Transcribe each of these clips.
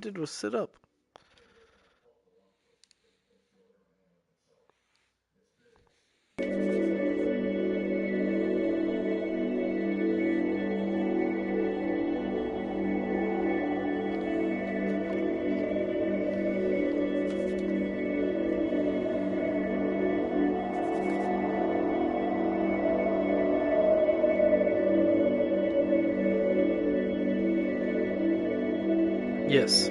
did was sit up. Yes.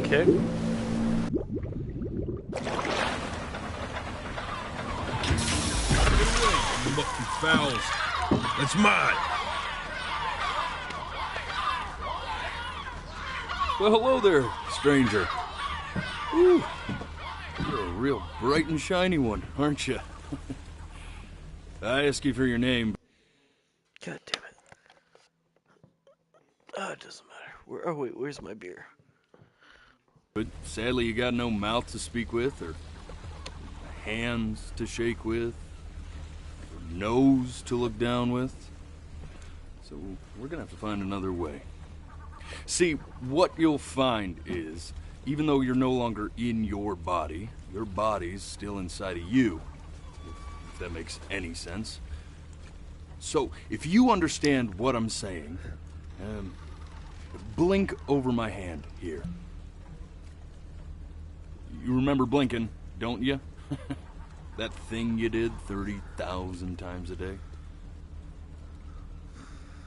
Okay. Mucky fowls. That's mine. Well, hello there, stranger. Whew. You're a real bright and shiny one, aren't you? I ask you for your name. God damn it. Oh, it doesn't matter. Oh, wait, where's my beer? But sadly, you got no mouth to speak with, or hands to shake with, or nose to look down with. So we're gonna have to find another way. See, what you'll find is, even though you're no longer in your body's still inside of you, if that makes any sense. So, if you understand what I'm saying, blink over my hand here. You remember blinking, don't you? That thing you did 30,000 times a day.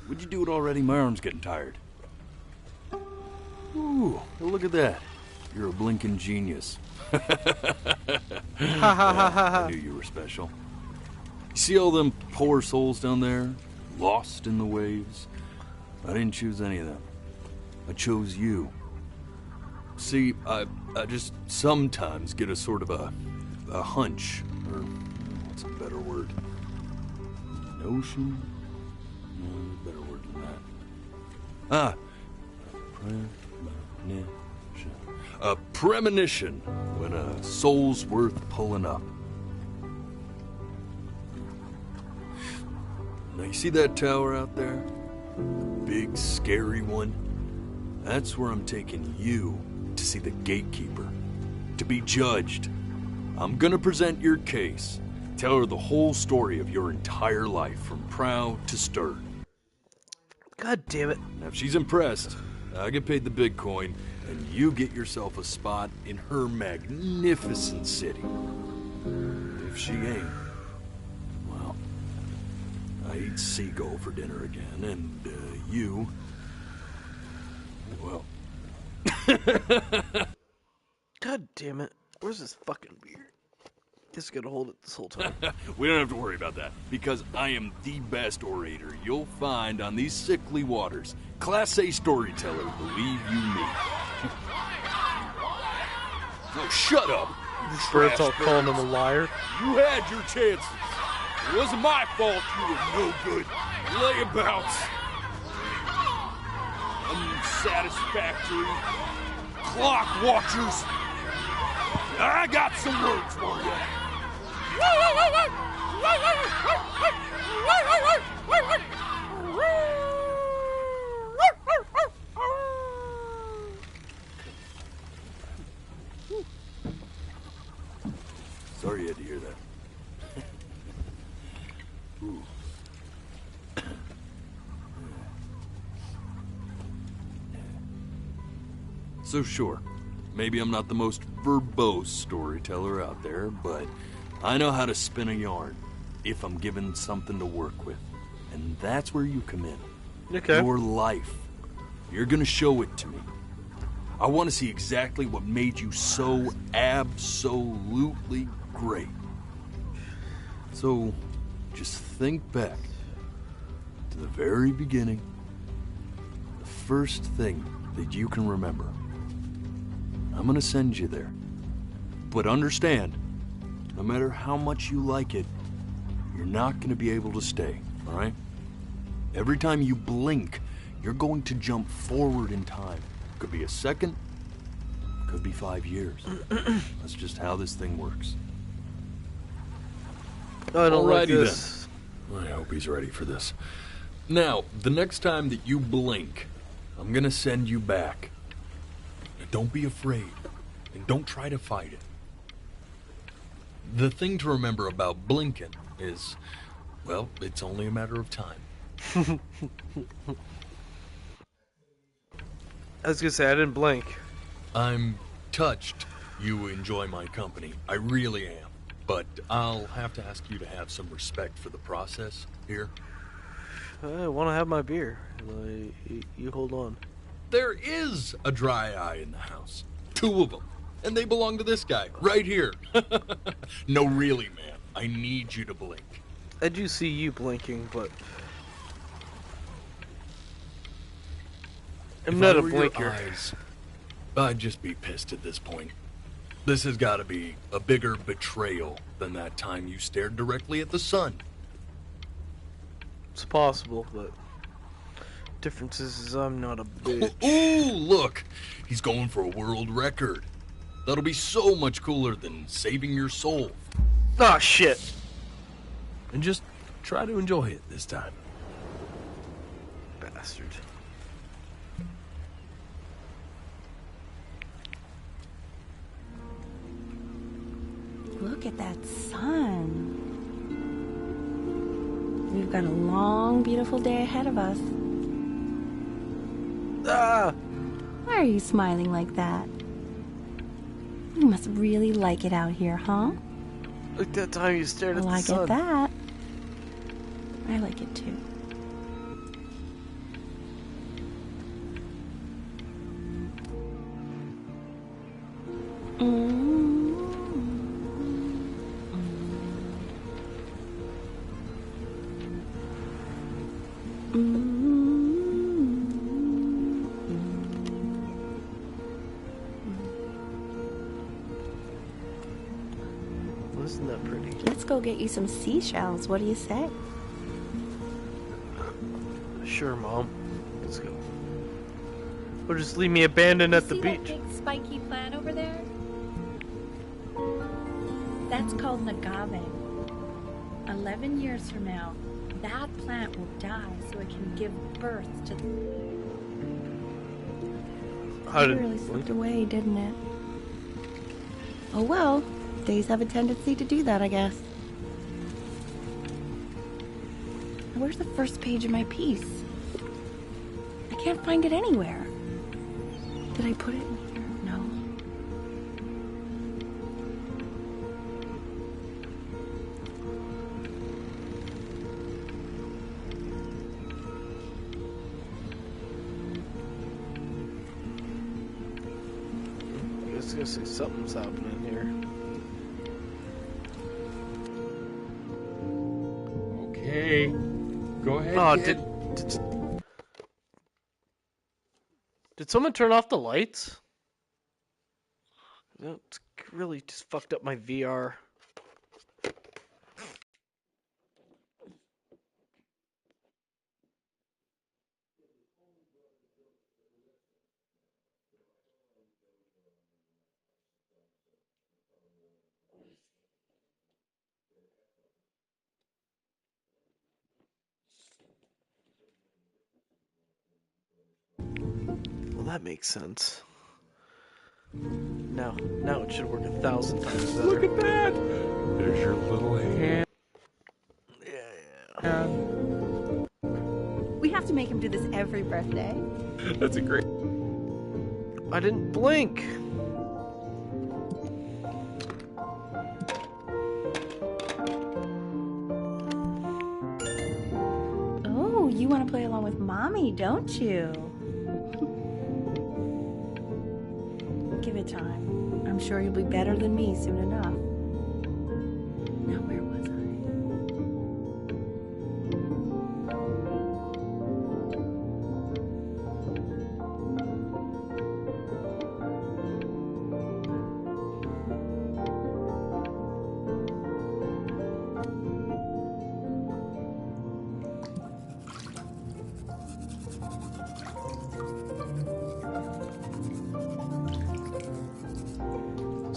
Would you do it already? My arm's getting tired. Ooh, well, look at that. You're a blinking genius. I knew you were special. You see all them poor souls down there, lost in the waves? I didn't choose any of them. I chose you. See, I just sometimes get a sort of a hunch, or what's a better word? Notion? No, better word than that. A premonition when a soul's worth pulling up. Now you see that tower out there? The big, scary one? That's where I'm taking you to see the gatekeeper, to be judged. I'm gonna present your case, tell her the whole story of your entire life, from prow to stern. God damn it. Now if she's impressed, I get paid the big coin, and you get yourself a spot in her magnificent city. If she ain't, well, I eat seagull for dinner again, and you, well... God damn it. Where's this fucking beer? Just gonna hold it this whole time. We don't have to worry about that, because I am the best orator you'll find on these sickly waters. Class A storyteller, believe you me. Oh, shut up! This bird's all calling him a liar. You had your chances. It wasn't my fault you were no good. Layabouts. Unsatisfactory. Clock watchers. I got some words for you. Sorry you had to hear that. Ooh. So sure, maybe I'm not the most verbose storyteller out there, but I know how to spin a yarn if I'm given something to work with. And that's where you come in. Okay. Your life. You're gonna show it to me. I want to see exactly what made you so absolutely great. So, just think back to the very beginning, the first thing that you can remember. I'm gonna send you there. But understand, no matter how much you like it, you're not gonna be able to stay, all right? Every time you blink, you're going to jump forward in time. Could be a second, could be 5 years. That's just how this thing works. I don't like Alrighty this. then. I hope he's ready for this. Now, the next time that you blink, I'm gonna send you back. Now, don't be afraid, and don't try to fight it. The thing to remember about blinking is, well, it's only a matter of time. I was gonna say, I didn't blink. I'm touched you enjoy my company. I really am. But I'll have to ask you to have some respect for the process here. I want to have my beer. You hold on. There is a dry eye in the house. 2 of them. And they belong to this guy, right here. No, really, man. I need you to blink. I do see you blinking, but I'm If not I a were your blinker. eyes, I'd just be pissed at this point. This has got to be a bigger betrayal than that time you stared directly at the sun. It's possible, but difference is I'm not a bitch. Ooh, look! He's going for a world record. That'll be so much cooler than saving your soul. Ah, shit. And just try to enjoy it this time. Bastard. Look at that sun. We've got a long, beautiful day ahead of us. Ah! Why are you smiling like that? You must really like it out here, huh? Look that time you stared at Well, the I sun. get that. I like it too. Isn't that pretty? Let's go get you some seashells. What do you say? Sure, Mom. Let's go. Or just leave me abandoned at the See beach. that big spiky plant over there? That's called an agave. 11 years from now, that plant will die so it can give birth to... How It did really slipped away, didn't it? Oh well, days have a tendency to do that, I guess. Where's the first page of my piece? I can't find it anywhere. Did I put it in here? No. I was gonna say something's happening here. Okay. Go ahead, Oh, kid. did someone turn off the lights? That really just fucked up my VR. Well, that makes sense. Now it should work 1,000 times better. Look at that! There's your little hand. Yeah. We have to make him do this every birthday. That's a great... I didn't blink. Oh, you want to play along with Mommy, don't you? Give it time. I'm sure you'll be better than me soon enough. Now, where was I?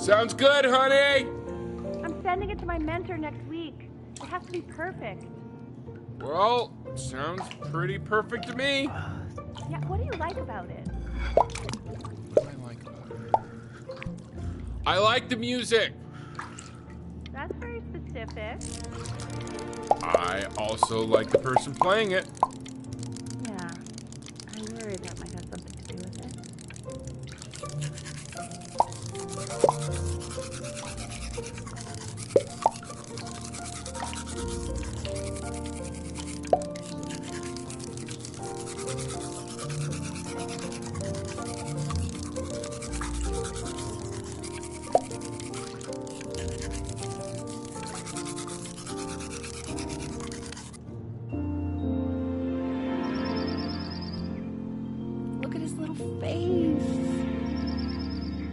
Sounds good, honey! I'm sending it to my mentor next week. It has to be perfect. Well, sounds pretty perfect to me. Yeah, what do you like about it? What do I like about it? I like the music. That's very specific. I also like the person playing it. Yeah, I worry that might have something to do with it. Look at his little face.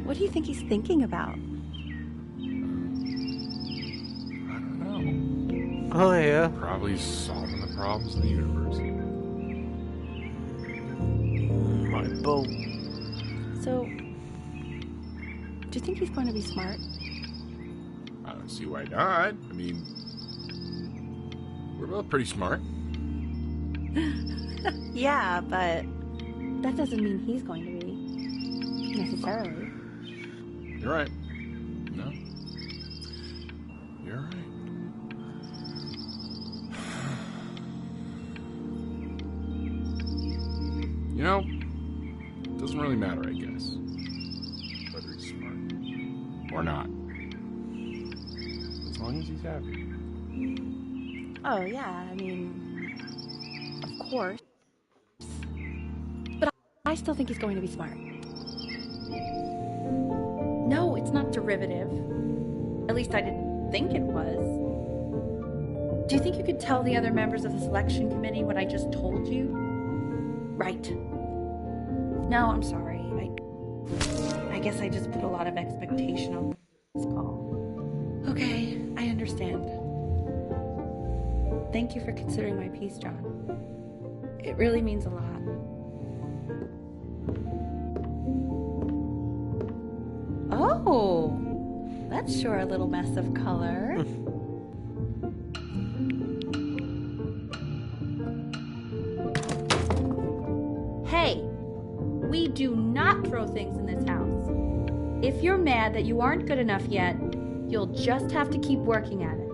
What do you think he's thinking about? I don't know. Oh, yeah. Probably solving the problems of the universe. My boat. So, do you think he's going to be smart? I don't see why not. I mean, we're both pretty smart. Yeah, but that doesn't mean he's going to be. Necessarily. You're right. No. You're right. You know, it doesn't really matter, I guess, whether he's smart or not. As long as he's happy. Oh, yeah, I mean, of course. But I still think he's going to be smart. No, it's not derivative. At least I didn't think it was. Do you think you could tell the other members of the selection committee what I just told you? Right. No, I'm sorry. I guess I just put a lot of expectation on this call. Okay, I understand. Thank you for considering my piece, John. It really means a lot. Oh, that's sure a little mess of color. Hey, we do not throw things in this house. If you're mad that you aren't good enough yet, you'll just have to keep working at it.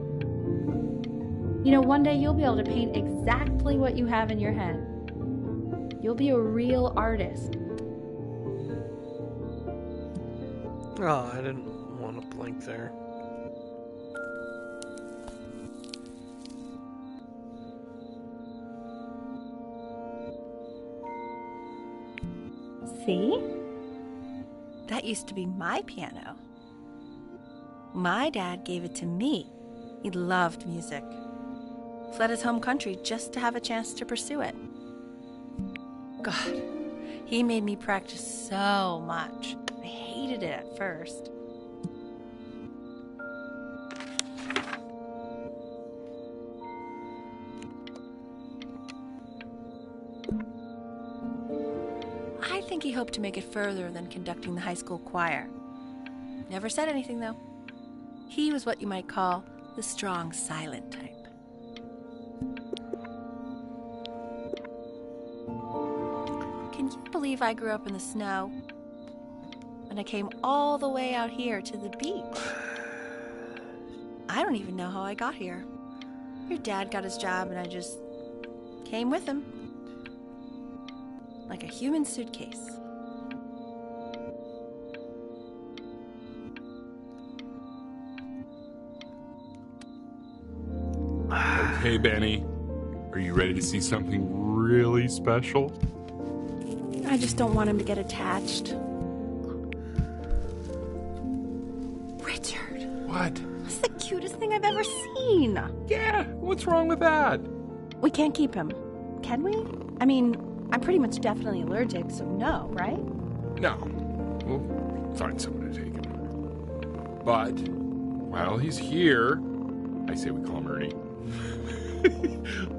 You know, one day you'll be able to paint exactly what you have in your head. You'll be a real artist. Oh, I didn't want to blink there. See? That used to be my piano. My dad gave it to me. He loved music. Fled his home country just to have a chance to pursue it. God, he made me practice so much. I hated it at first. I think he hoped to make it further than conducting the high school choir. Never said anything, though. He was what you might call the strong, silent type. Can you believe I grew up in the snow? And I came all the way out here to the beach. I don't even know how I got here. Your dad got his job and I just came with him. Like a human suitcase. Okay, Benny. Are you ready to see something really special? I just don't want him to get attached. Richard, What? that's the cutest thing I've ever seen. Yeah, what's wrong with that? We can't keep him, can we? I mean, I'm pretty much definitely allergic, so no, right? No. We'll find someone to take him. But while he's here, I say we call him Ernie.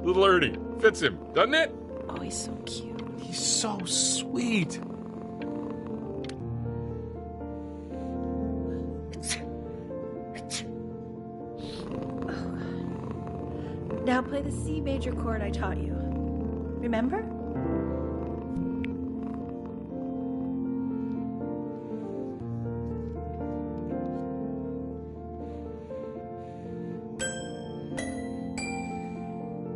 Little Ernie. Fits him, doesn't it? Oh, he's so cute. He's so sweet. Now play the C major chord I taught you. Remember?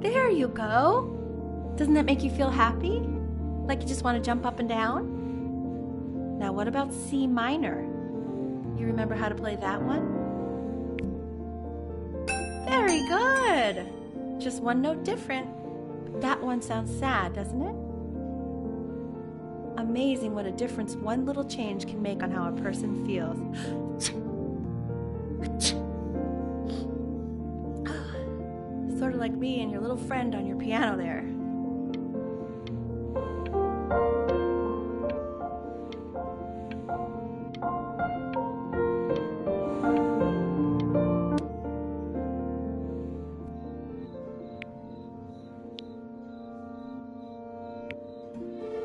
There you go. Doesn't that make you feel happy? Like you just want to jump up and down? Now what about C minor? You remember how to play that one? Very good. Just one note different. But that one sounds sad, doesn't it? Amazing what a difference one little change can make on how a person feels. Sort of like me and your little friend on your piano there.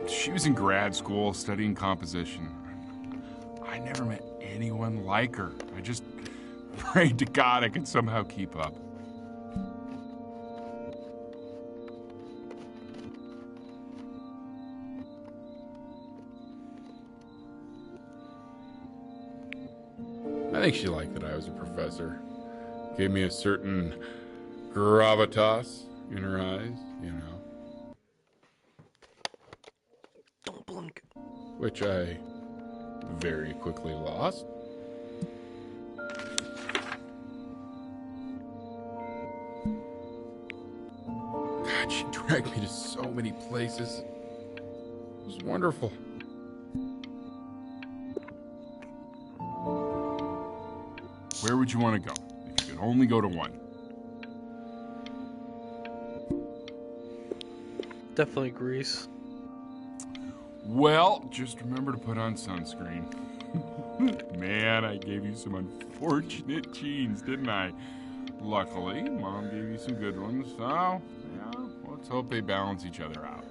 She was in grad school studying composition. I never met anyone like her. I just prayed to God I could somehow keep up. I think she liked that I was a professor. Gave me a certain gravitas in her eyes, you know. Don't blink. Which I very quickly lost. God, she dragged me to so many places. It was wonderful. Where would you want to go if you could only go to one? Definitely Greece. Well, just remember to put on sunscreen. Man, I gave you some unfortunate genes, didn't I? Luckily, Mom gave you some good ones, so, yeah, let's hope they balance each other out.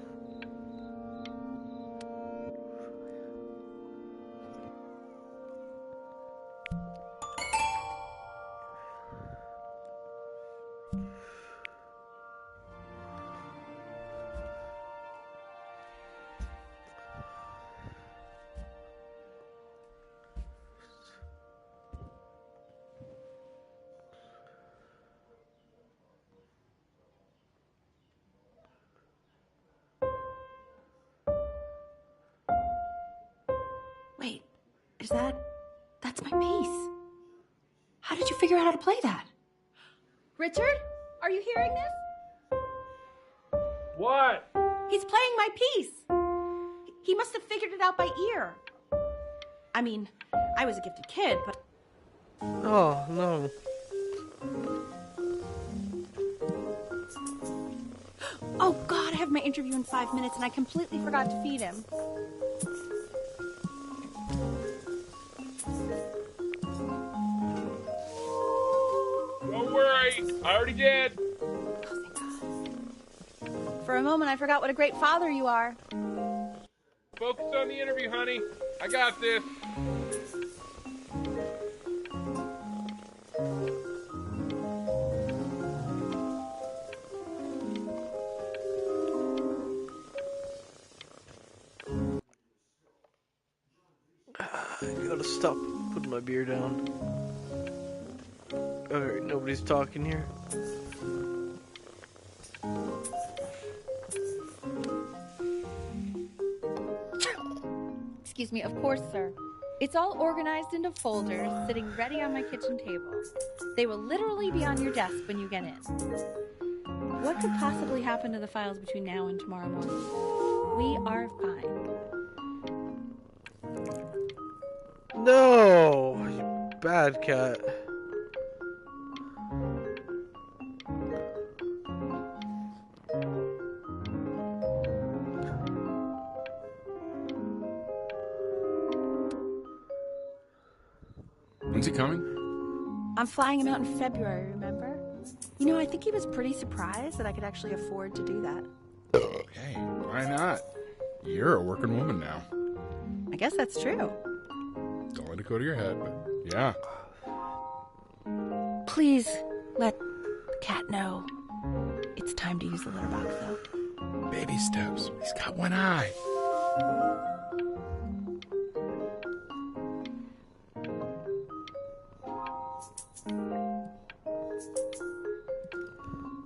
Wait, that's my piece. How did you figure out how to play that? Richard, are you hearing this? What? He's playing my piece. He must have figured it out by ear. I mean, I was a gifted kid, but... Oh, no. Oh, God, I have my interview in 5 minutes, and I completely forgot to feed him. Don't worry, I already did. Oh, thank God. For a moment, I forgot what a great father you are. Focus on the interview, honey. I got this. I gotta stop putting my beer down. Alright, nobody's talking here. Excuse me, of course, sir. It's all organized into folders, sitting ready on my kitchen table. They will literally be on your desk when you get in. What could possibly happen to the files between now and tomorrow morning? We are fine. No! You bad cat. When's he coming? I'm flying him out in February, remember? You know, I think he was pretty surprised that I could actually afford to do that. Hey, why not? You're a working woman now. I guess that's true. Don't let it go to your head, but yeah. Please let the cat know. time to use the litter box, though. Baby steps. He's got one eye.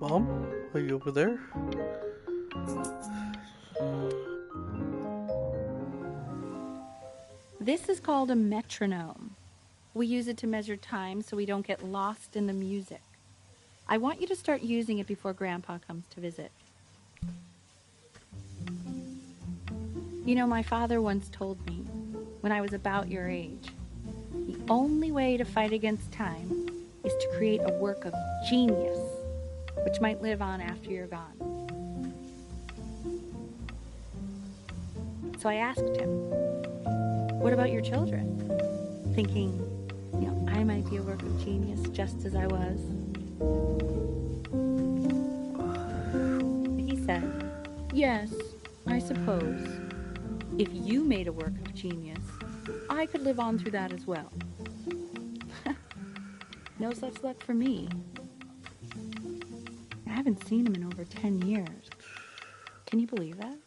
Mom, are you over there? This is called a metronome. We use it to measure time so we don't get lost in the music. I want you to start using it before Grandpa comes to visit. You know, my father once told me, when I was about your age, the only way to fight against time is to create a work of genius, which might live on after you're gone. So I asked him, what about your children? Thinking, you know, I might be a work of genius just as I was. He said, yes, I suppose. If you made a work of genius, I could live on through that as well. No such luck for me. I haven't seen him in over 10 years. Can you believe that?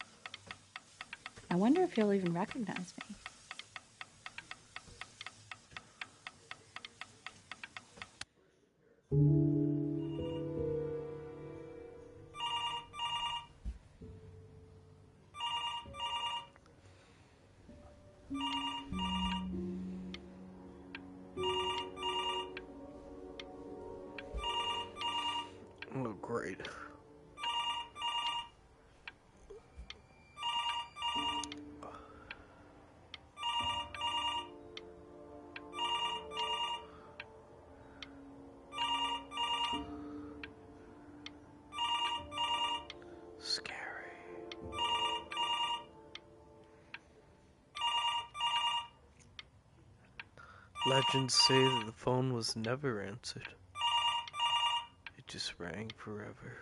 I wonder if he'll even recognize me. Oh, great. Scary. Legends say that the phone was never answered. It just rang forever.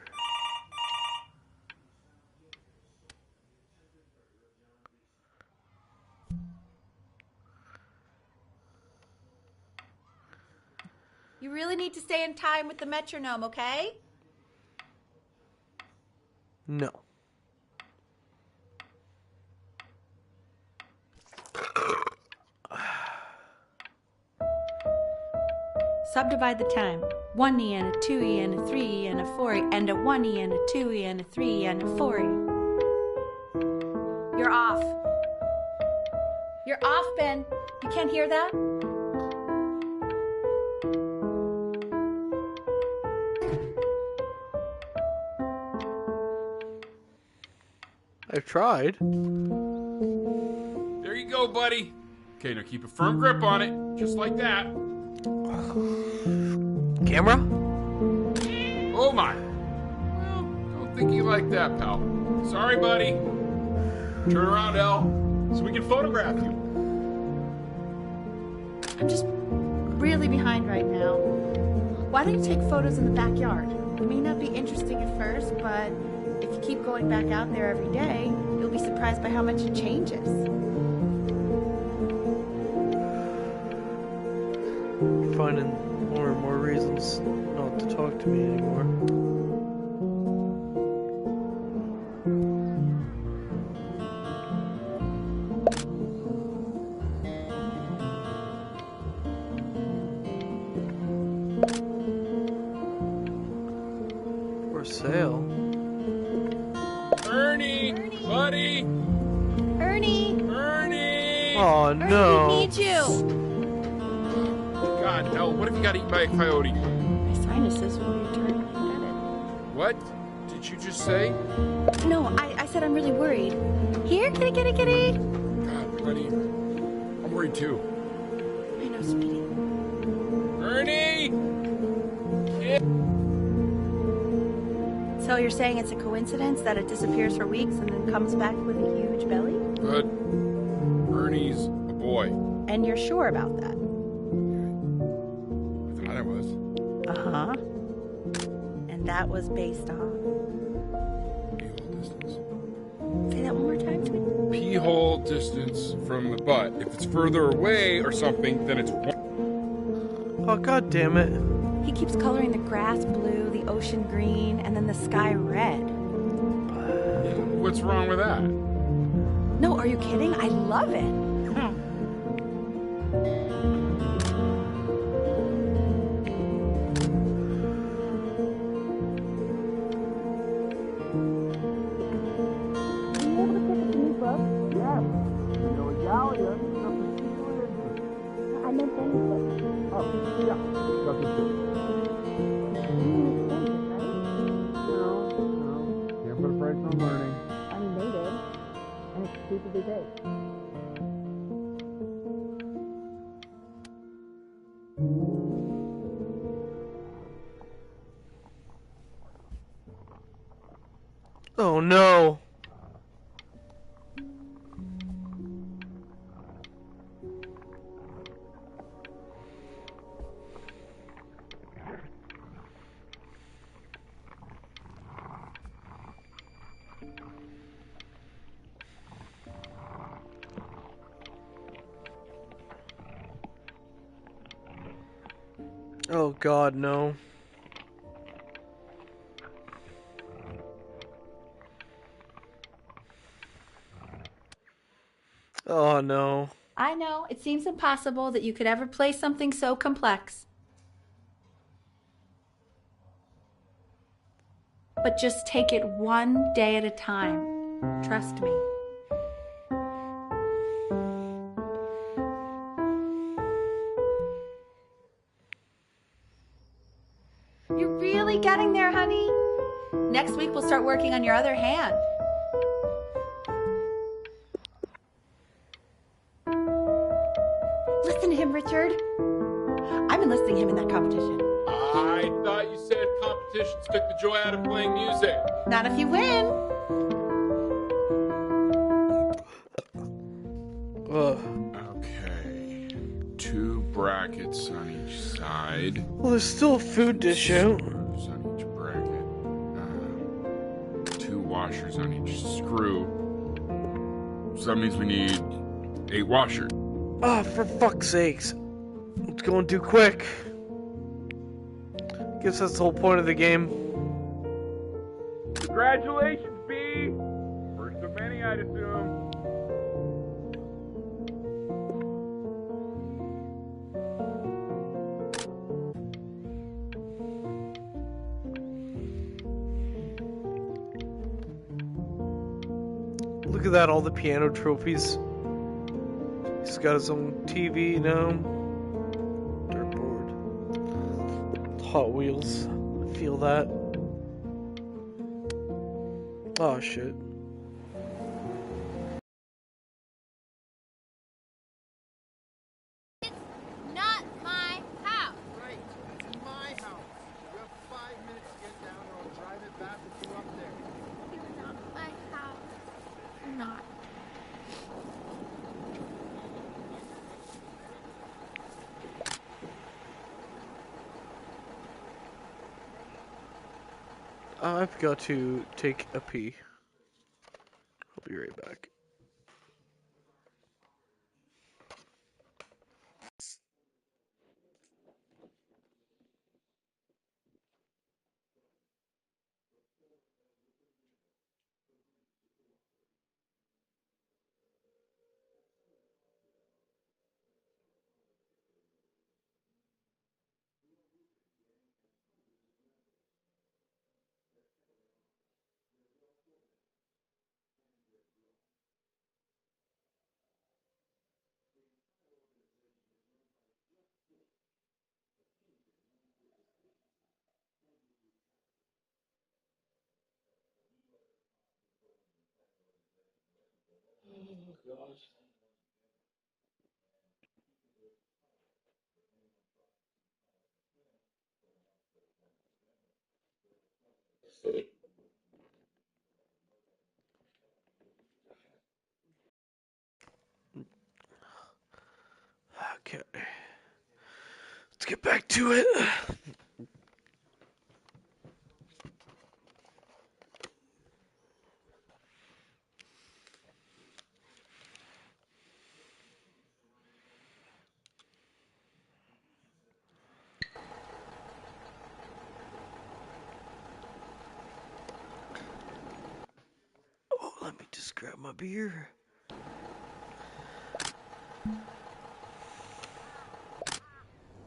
You really need to stay in time with the metronome, okay? No. Subdivide the time. 1E and a 2E and a 3E and a 4E and a 1E and a 2E and a 3E and a 4E. You're off. You're off, Ben. You can't hear that? I've tried. There you go, buddy. Okay, now keep a firm grip on it. Just like that. Camera? Oh my. Well, don't think you like that, pal. Sorry, buddy. Turn around, Elle, so we can photograph you. I'm just really behind right now. Why don't you take photos in the backyard? It may not be interesting at first, but if you keep going back out there every day, you'll be surprised by how much it changes. You're finding more and more reasons not to talk to me anymore. For sale. Ernie, buddy. Ernie! Ernie. Oh Ernie, no. we need you! God, Elle, what if you got eaten by a coyote? My sinuses will return embedded. What did you just say? No, I said I'm really worried. Here, kitty, kitty, kitty! God, buddy. I'm worried too. I know, sweetie. Ernie! So you're saying it's a coincidence that it disappears for weeks and then comes back with a huge belly? But Ernie's a boy. And you're sure about that? I thought I was. Uh-huh. And that was based on... Pee-hole distance. Say that one more time to me. Pee-hole distance from the butt. If it's further away or something, then it's... Oh god damn it. He keeps coloring the grass blue, the ocean green, and then the sky red. What's wrong with that? No, are you kidding? I love it. Can't put a price on learning. I mean, they did. And it's stupidly big. Oh no! Oh god, no. Oh no. I know, it seems impossible that you could ever play something so complex. But just take it one day at a time. Trust me. You're really getting there, honey. Next week we'll start working on your other hand. Listen to him, Richard. I'm enlisting him in that competition. I thought you said competitions took the joy out of playing music. Not if you win. Ugh. Okay. 2 brackets on each side. Well, there's still a food dish out. Screws on each bracket. 2 washers on each screw. So that means we need 8 washers. Ah, for fuck's sakes. Let's go and do quick. Guess that's the whole point of the game. Congratulations, B! First of many, I'd assume. Look at that, all the piano trophies. He's got his own TV now. Dartboard. Hot Wheels. I feel that. Oh shit. Not my house. Right, it's my house. You have 5 minutes to get down, or I'll drive it back with you up there. You're not my house. Not. I've got to take a pee. I'll be right back. Okay. Let's get back to it. Let me just grab my beer.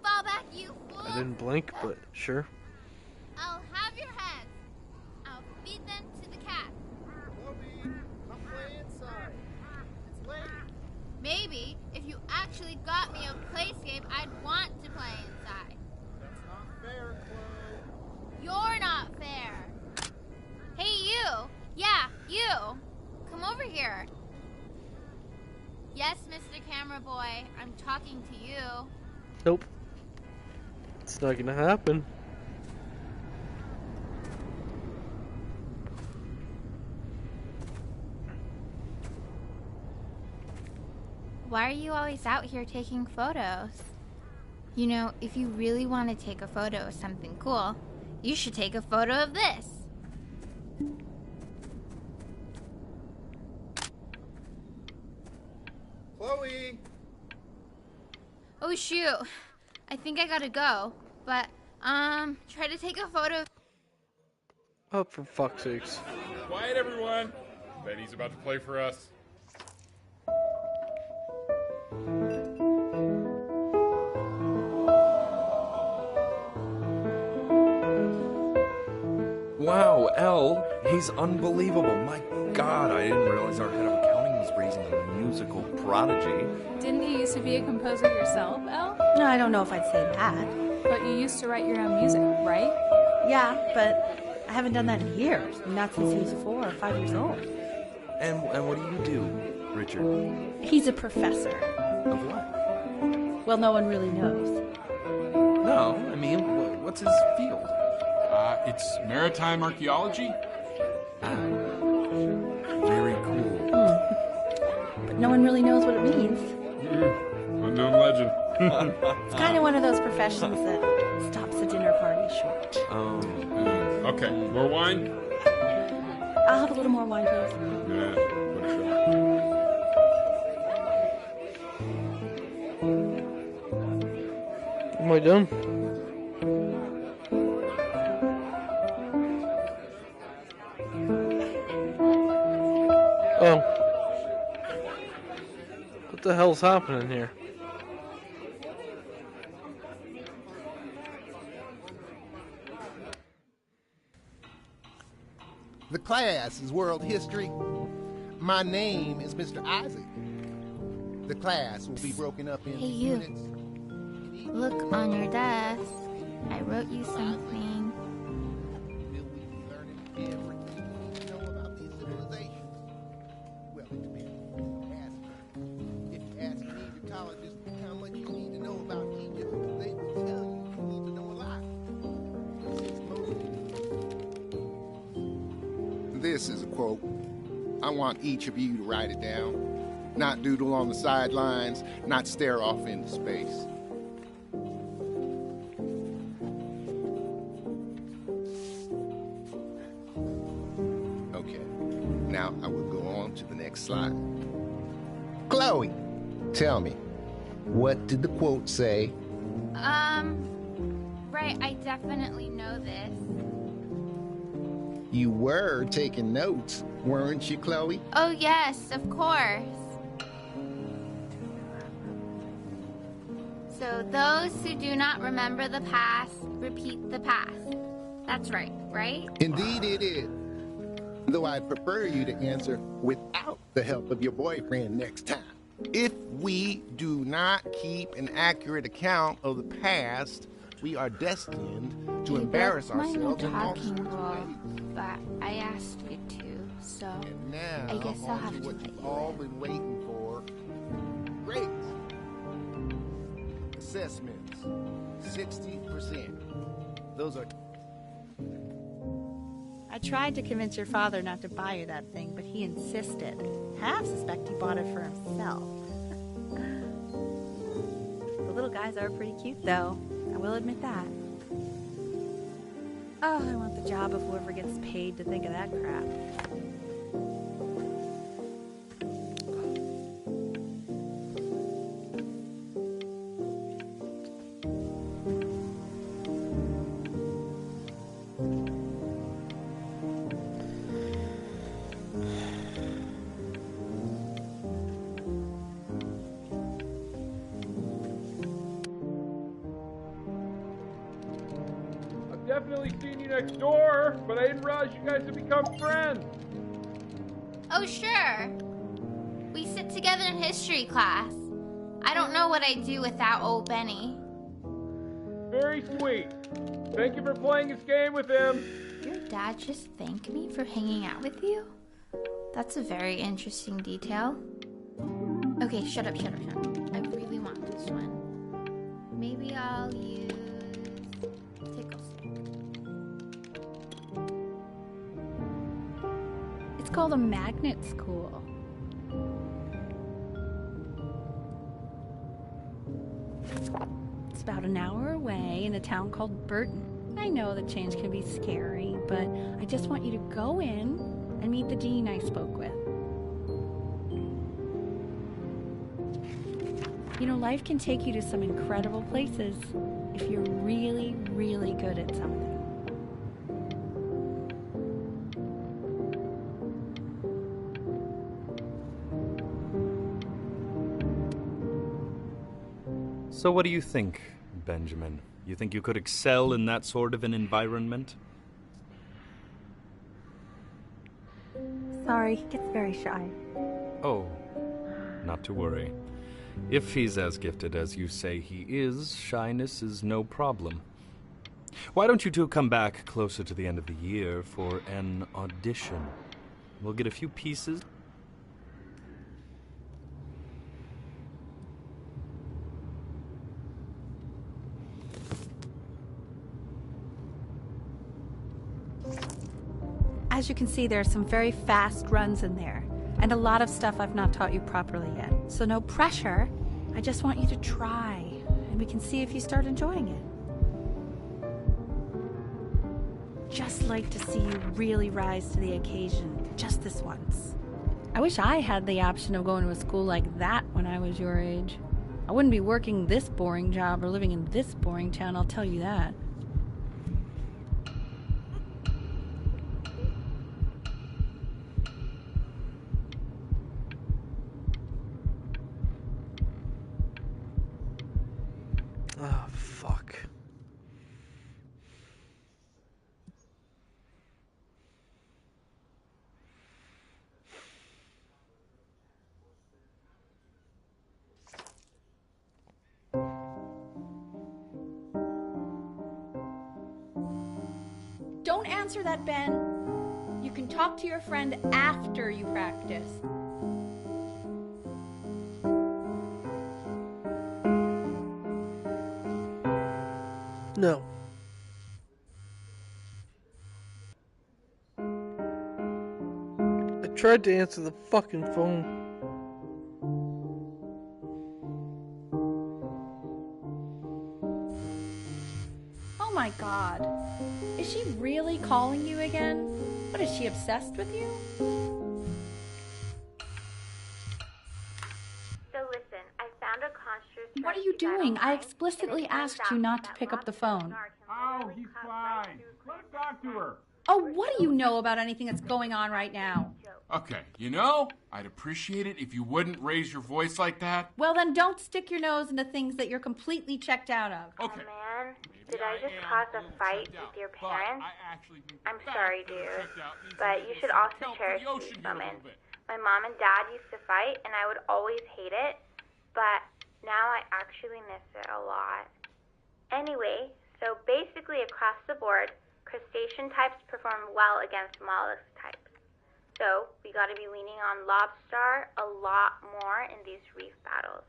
Fall back, you fool! I didn't blink, but sure. I'll have your heads. I'll feed them to the cat. Chloe, come play inside. It's late. Maybe if you actually got me a playscape, I'd want to play inside. That's not fair, Chloe. You're not fair. Hey, you. Yeah, you. Come over here. Yes, Mr. Camera Boy, I'm talking to you. Nope. It's not gonna happen. Why are you always out here taking photos? You know, if you really want to take a photo of something cool, you should take a photo of this. Chloe! Oh shoot, I think I gotta go, but try to take a photo. Oh, for fuck's sakes. Quiet, everyone. Betty's about to play for us. Wow, L, he's unbelievable. My God, I didn't realize our head of accounting was raising a musical prodigy. Didn't you used to be a composer yourself, Elle? No, I don't know if I'd say that. But you used to write your own music, right? Yeah, but I haven't done that in years. Not since he was 4 or 5 years old. And what do you do, Richard? He's a professor. Of what? Well, no one really knows. No, I mean, what's his field? It's maritime archaeology. Very cool. But no one really knows what it means. Unknown legend. It's kind of one of those professions that stops a dinner party short. Okay, more wine? I'll have a little more wine, please. Yeah, what a shot. Am I done? Oh. What the hell's happening here? The class is world history. My name is Mr. Isaac. The class will be broken up into Hey, you. units. Look on your desk. I wrote you something. Will we be learning everything we need to know about these civilizations? Well, it depends. If you ask any Egyptologist how much you need to know about Egypt, they will tell you need to know a lot. Since most This is a quote. I want each of you to write it down. Not doodle on the sidelines, not stare off into space. Okay, now I will go on to the next slide. Chloe, tell me, what did the quote say? Right, I definitely know this. You were taking notes, weren't you, Chloe? Oh yes, of course. So those who do not remember the past, repeat the past. That's right, right? Indeed it is. Though I'd prefer you to answer without the help of your boyfriend next time. If we do not keep an accurate account of the past, we are destined to embarrass ourselves in all talking sorts of role, ways. but I asked you to, so And now, I guess I'll on have to to what let you've you all in. been waiting for. Grades. Assessments. 60%. Those are... I tried to convince your father not to buy you that thing, but he insisted. Half suspect he bought it for himself. The little guys are pretty cute, though. I will admit that. Oh, I want the job of whoever gets paid to think of that crap. really seen you next door, but I didn't realize you guys had become friends. Oh, sure. We sit together in history class. I don't know what I'd do without old Benny. Very sweet. Thank you for playing this game with him. Your dad just thanked me for hanging out with you? That's a very interesting detail. Okay, shut up. I really want this one. Maybe I'll use tickle stick. It's called a magnet school. It's about an hour away in a town called Burton. I know that change can be scary, but I just want you to go in and meet the dean I spoke with. You know, life can take you to some incredible places if you're really, really good at something. So what do you think, Benjamin? You think you could excel in that sort of an environment? Sorry, he gets very shy. Oh, not to worry. If he's as gifted as you say he is, shyness is no problem. Why don't you two come back closer to the end of the year for an audition? We'll get a few pieces. As you can see, there are some very fast runs in there, and a lot of stuff I've not taught you properly yet. So no pressure. I just want you to try, and we can see if you start enjoying it. Just like to see you really rise to the occasion, just this once. I wish I had the option of going to a school like that when I was your age. I wouldn't be working this boring job or living in this boring town, I'll tell you that. Oh, fuck. Don't answer that, Ben. You can talk to your friend after you practice. No. I tried to answer the fucking phone. Oh my god. Is she really calling you again? What, is she obsessed with you? So listen, I found a construct. What are you doing? I explicitly asked you not to pick up the phone. Oh, he's fine. Let's talk to her. Oh, what do you know about anything that's going on right now? Okay, you know, I'd appreciate it if you wouldn't raise your voice like that. Well, then don't stick your nose into things that you're completely checked out of. Okay. Oh man, did I just cause a fight with your parents? I'm sorry, dude, but you should also cherish these moments. My mom and dad used to fight, and I would always hate it, but now I actually miss it a lot. Anyway, so basically across the board, crustacean types perform well against mollusk types. So we got to be leaning on lobster a lot more in these reef battles.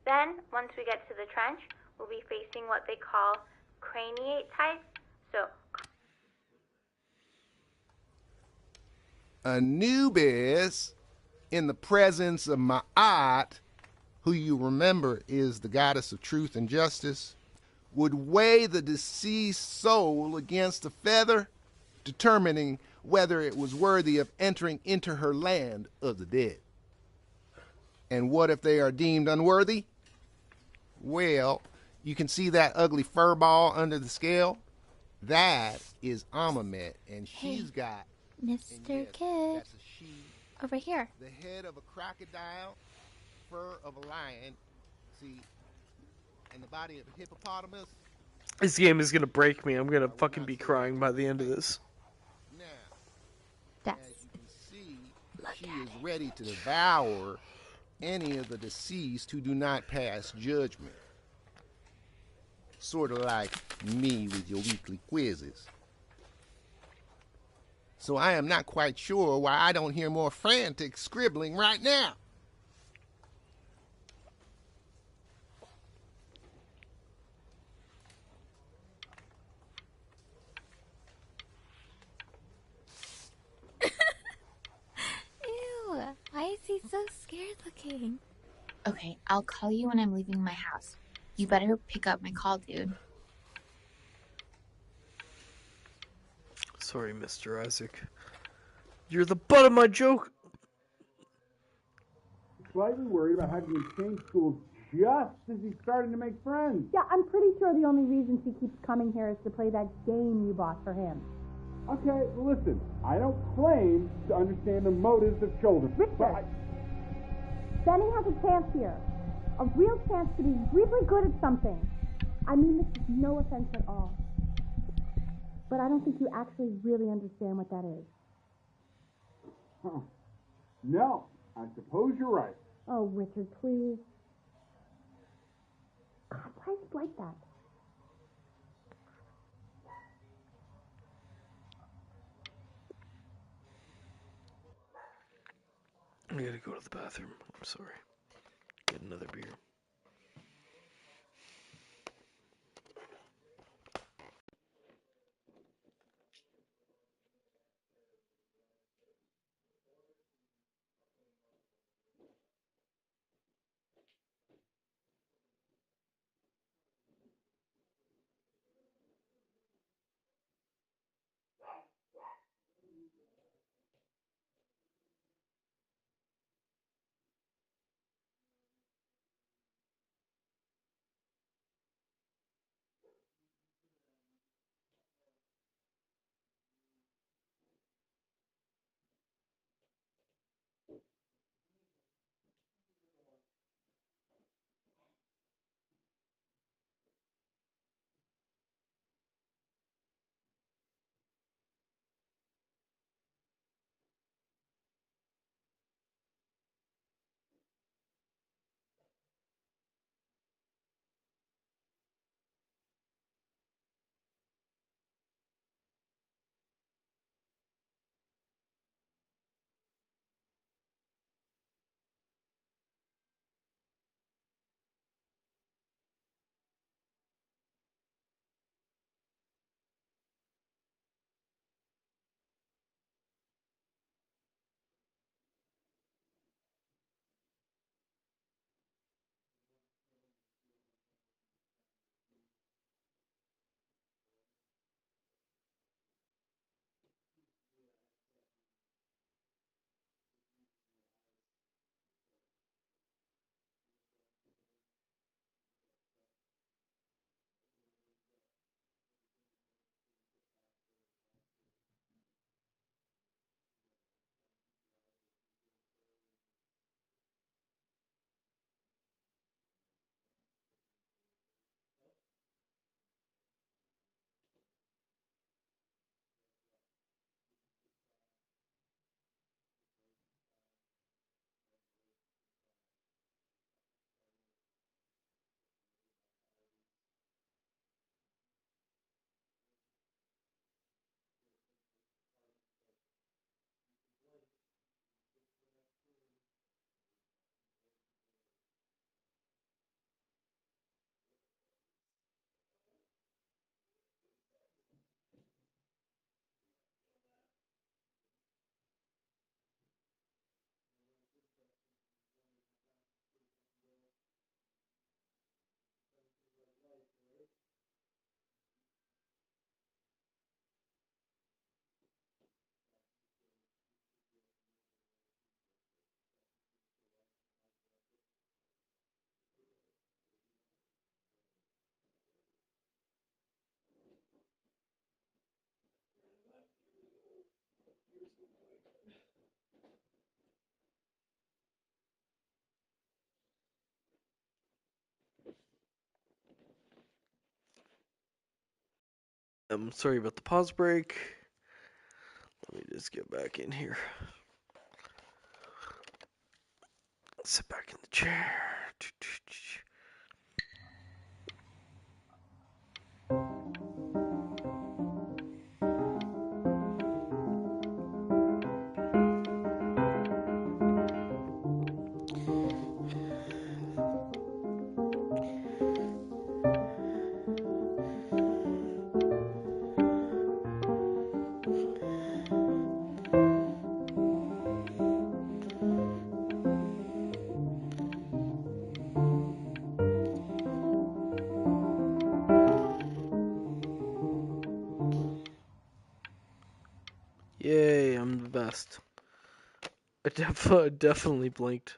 Then, once we get to the trench, we'll be facing what they call craniate types. So Anubis, in the presence of Ma'at, who you remember is the goddess of truth and justice, would weigh the deceased soul against a feather, determining whether it was worthy of entering into her land of the dead. And what if they are deemed unworthy? Well, you can see that ugly fur ball under the scale? That is Amamet, and she's got... Mr. Kid. That's a she. Over here. The head of a crocodile, fur of a lion, see, and the body of a hippopotamus. This game is gonna break me. I'm gonna fucking be crying by the end of this. Now, Yes. as you can see, she is ready to devour any of the deceased who do not pass judgment. Sort of like me with your weekly quizzes. So I am not quite sure why I don't hear more frantic scribbling right now. Ew, why is he so scared looking? Okay, I'll call you when I'm leaving my house. You better pick up my call, dude. Sorry, Mr. Isaac. You're the butt of my joke. Slightly worried about having to change schools just as he's starting to make friends. Yeah, I'm pretty sure the only reason she keeps coming here is to play that game you bought for him. Okay, listen, I don't claim to understand the motives of children. Richard, Benny has a chance here. A real chance to be really good at something. I mean this is no offense at all. But I don't think you actually really understand what that is. Huh. No, I suppose you're right. Oh, Richard, please. God, why is he like that? I gotta go to the bathroom. I'm sorry. Get another beer. I'm sorry about the pause break. Let me just get back in here. Sit back in the chair. Yay, I'm the best. I definitely blinked,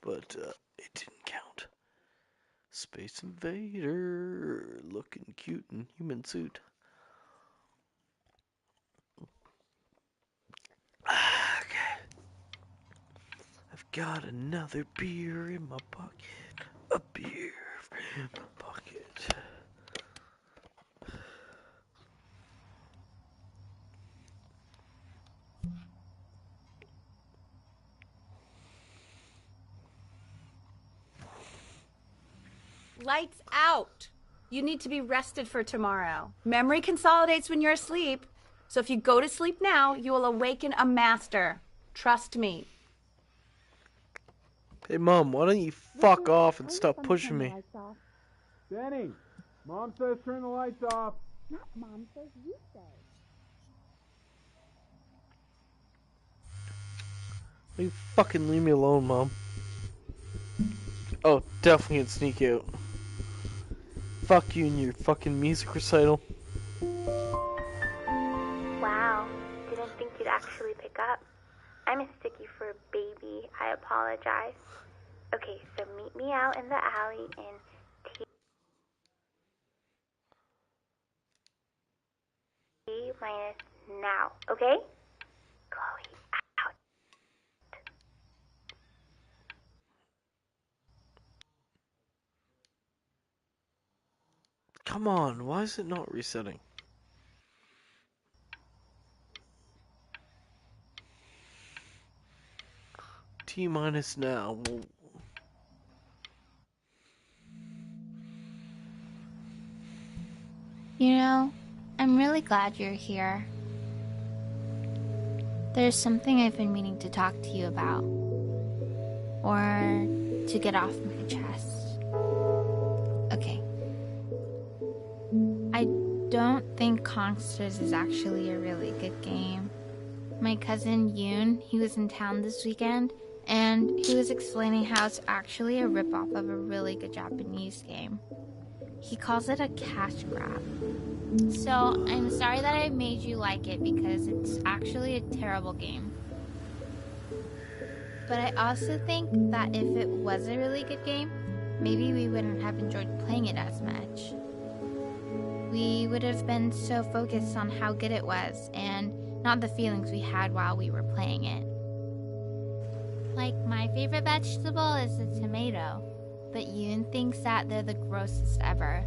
but it didn't count. Space Invader, looking cute in human suit. Okay. I've got another beer in my pocket. A beer in my pocket. Lights out. You need to be rested for tomorrow. Memory consolidates when you're asleep. So if you go to sleep now, you will awaken a master. Trust me. Hey, Mom, why don't you fuck off and stop pushing me? Danny, Mom says turn the lights off. Not Mom says, you say. You fucking leave me alone, Mom. Oh, definitely can sneak out. Fuck you and your fucking music recital. Wow, didn't think you'd actually pick up. I mistook you for a baby. I apologize. Okay, so meet me out in the alley in T-minus now, okay? Chloe, out. Come on, why is it not resetting? T-minus now. You know, I'm really glad you're here. There's something I've been meaning to talk to you about. Or to get off my chest. Okay. I don't think Kongsters is actually a really good game. My cousin Yoon, he was in town this weekend, and he was explaining how it's actually a ripoff of a really good Japanese game. He calls it a cash grab. So, I'm sorry that I made you like it because it's actually a terrible game. But I also think that if it was a really good game, maybe we wouldn't have enjoyed playing it as much. We would have been so focused on how good it was and not the feelings we had while we were playing it. Like, my favorite vegetable is the tomato, but Yoon thinks that they're the grossest ever.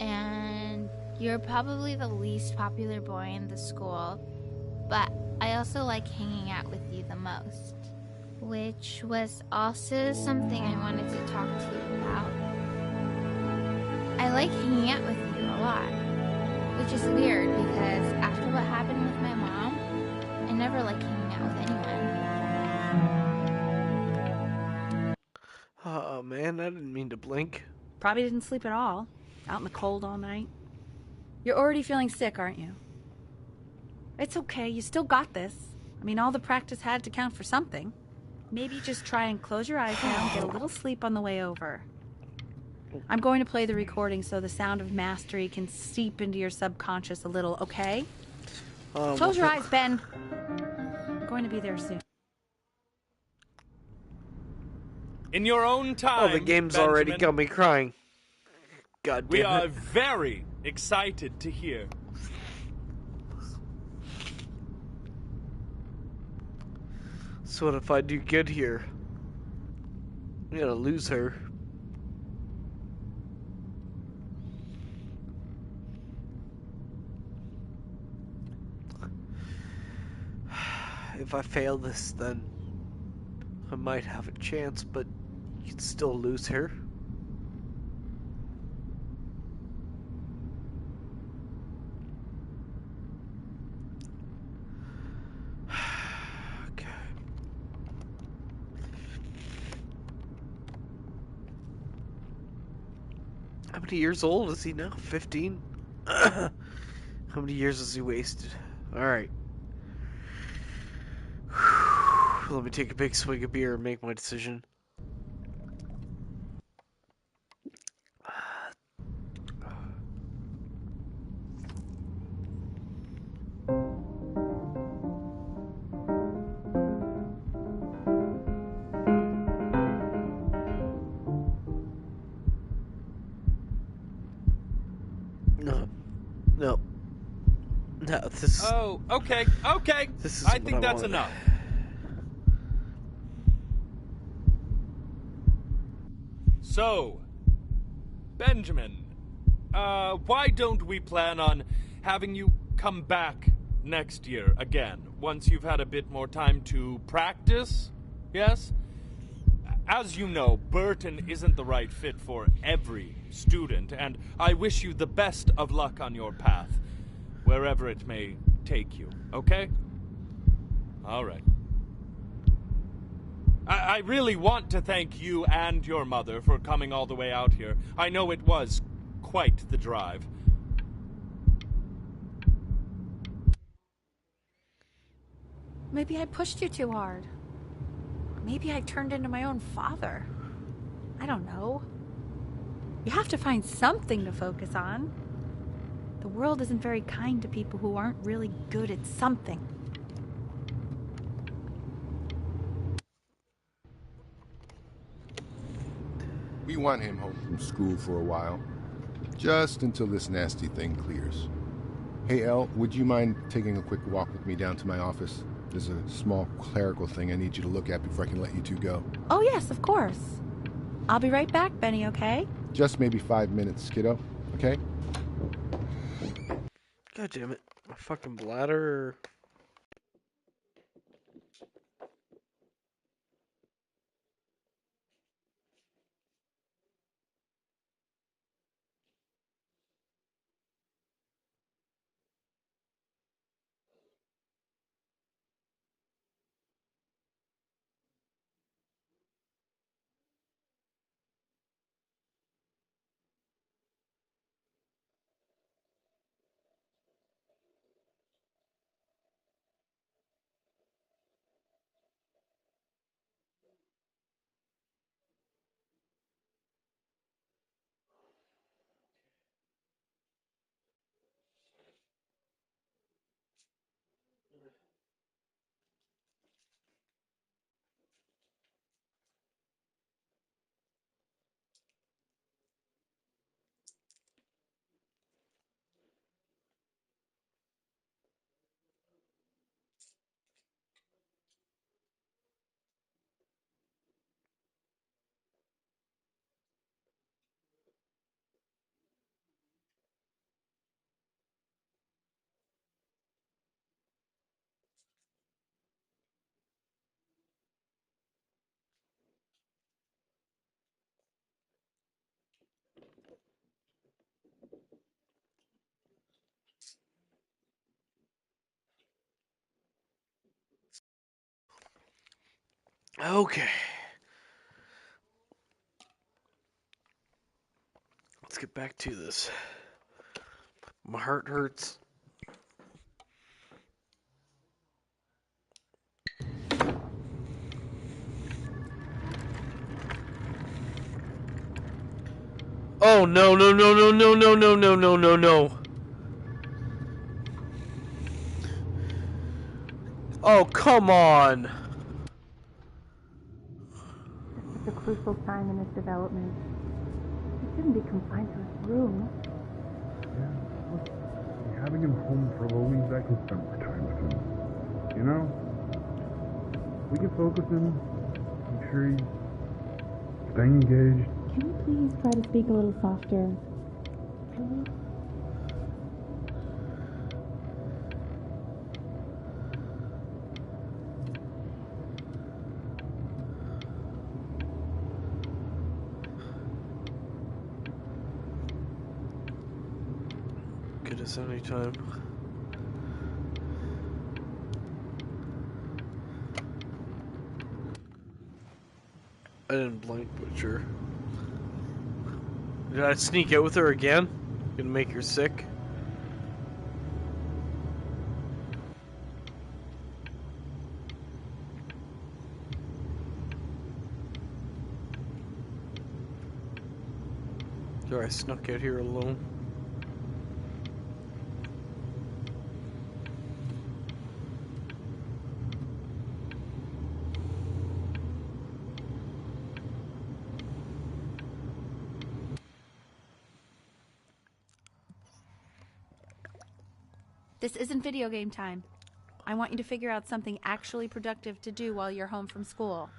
And you're probably the least popular boy in the school, but I also like hanging out with you the most. Which was also something I wanted to talk to you about. I like hanging out with you a lot, which is weird because after what happened with my mom, I never like hanging out with anyone. Oh man, I didn't mean to blink. Probably didn't sleep at all. Out in the cold all night. You're already feeling sick, aren't you? It's okay, you still got this. I mean, all the practice had to count for something. Maybe just try and close your eyes now and get a little sleep on the way over. I'm going to play the recording so the sound of mastery can seep into your subconscious a little, okay? Close your eyes, Ben. I'm going to be there soon. In your own time, Oh, the game's Benjamin, already got me crying. God damn we it. are very excited to hear. So what if I do good here? I'm gonna lose her. If I fail this, then I might have a chance, but you'd still lose her. Okay. How many years old is he now? 15? How many years has he wasted? Alright. Let me take a big swig of beer and make my decision. No, this. Oh, okay. This is. I think that's enough. So, Benjamin, why don't we plan on having you come back next year again, once you've had a bit more time to practice? Yes? As you know, Burton isn't the right fit for every student, and I wish you the best of luck on your path, wherever it may take you, okay? All right. I really want to thank you and your mother for coming all the way out here. I know it was quite the drive. Maybe I pushed you too hard. Maybe I turned into my own father. I don't know. You have to find something to focus on. The world isn't very kind to people who aren't really good at something. We want him home from school for a while. Just until this nasty thing clears. Hey, Elle, would you mind taking a quick walk with me down to my office? There's a small clerical thing I need you to look at before I can let you two go. Oh yes, of course. I'll be right back, Benny, okay? Just maybe 5 minutes, kiddo. Okay? God damn it. My fucking bladder. Okay. Let's get back to this. My heart hurts. Oh no. Oh, come on. It's a crucial time in his development. He shouldn't be confined to his room. Yeah, look, having him home for a little means I can spend more time with him. You know? We can focus him, make sure he's staying engaged. Can you please try to speak a little softer? Please? hit us anytime. I didn't blink, but sure. Did I sneak out with her again? Gonna make her sick? Or I snuck out here alone. This isn't video game time. I want you to figure out something actually productive to do while you're home from school.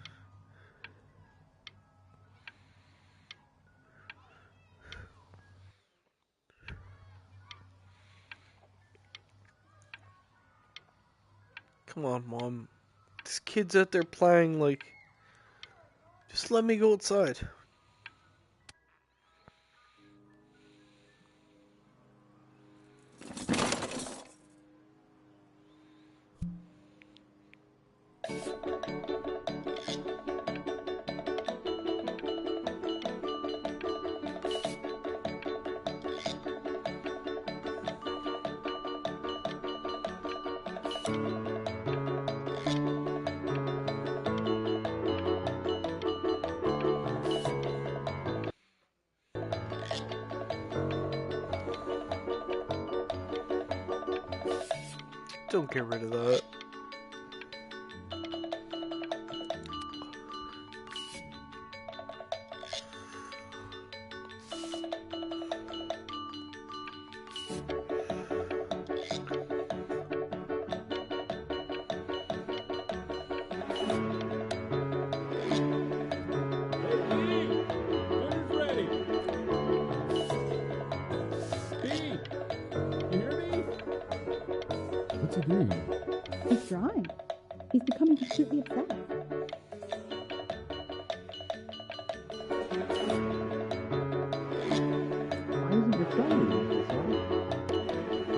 Come on, Mom. This kid's out there playing, like... Just let me go outside. Don't get rid of that. What's he doing? He's drawing. He's becoming completely obsessed. Why isn't your son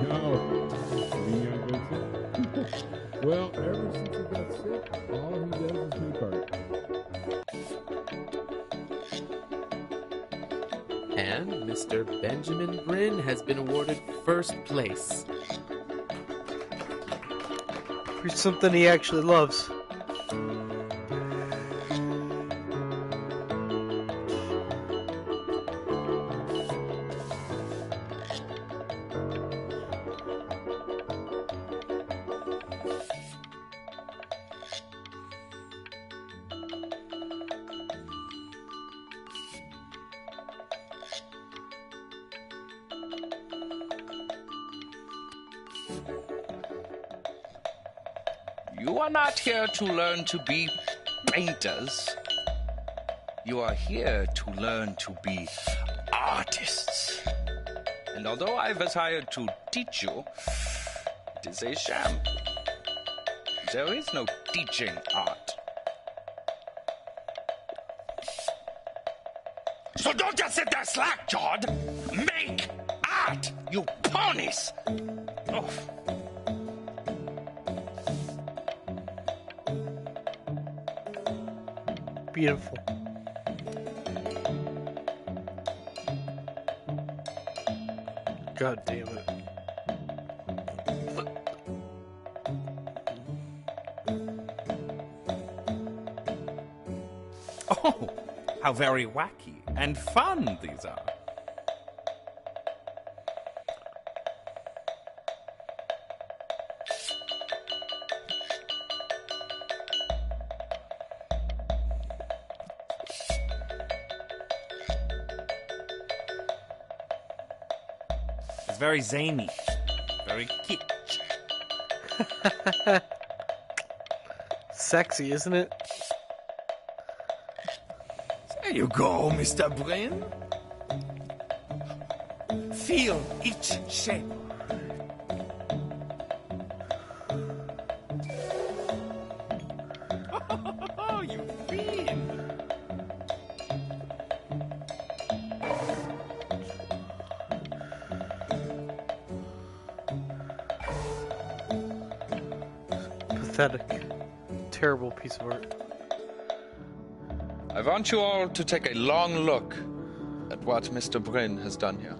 No. Me young Vincent? Well, ever since he got sick, all he does is make art. And Mr. Benjamin Bryn has been awarded first place. For something he actually loves. You are not here to learn to be painters. You are here to learn to be artists. And although I was hired to teach you, it is a sham. There is no teaching art. So don't just sit there slack-jawed. Make art, you ponies! Oh. Beautiful. God damn it. Oh, how very wacky and fun these are. It's very zany, very kitsch. Sexy, isn't it? There you go, Mr. Bryn. Feel each shape. Oh, you fiend! Pathetic. Terrible piece of art. I want you all to take a long look at what Mr. Bryn has done here.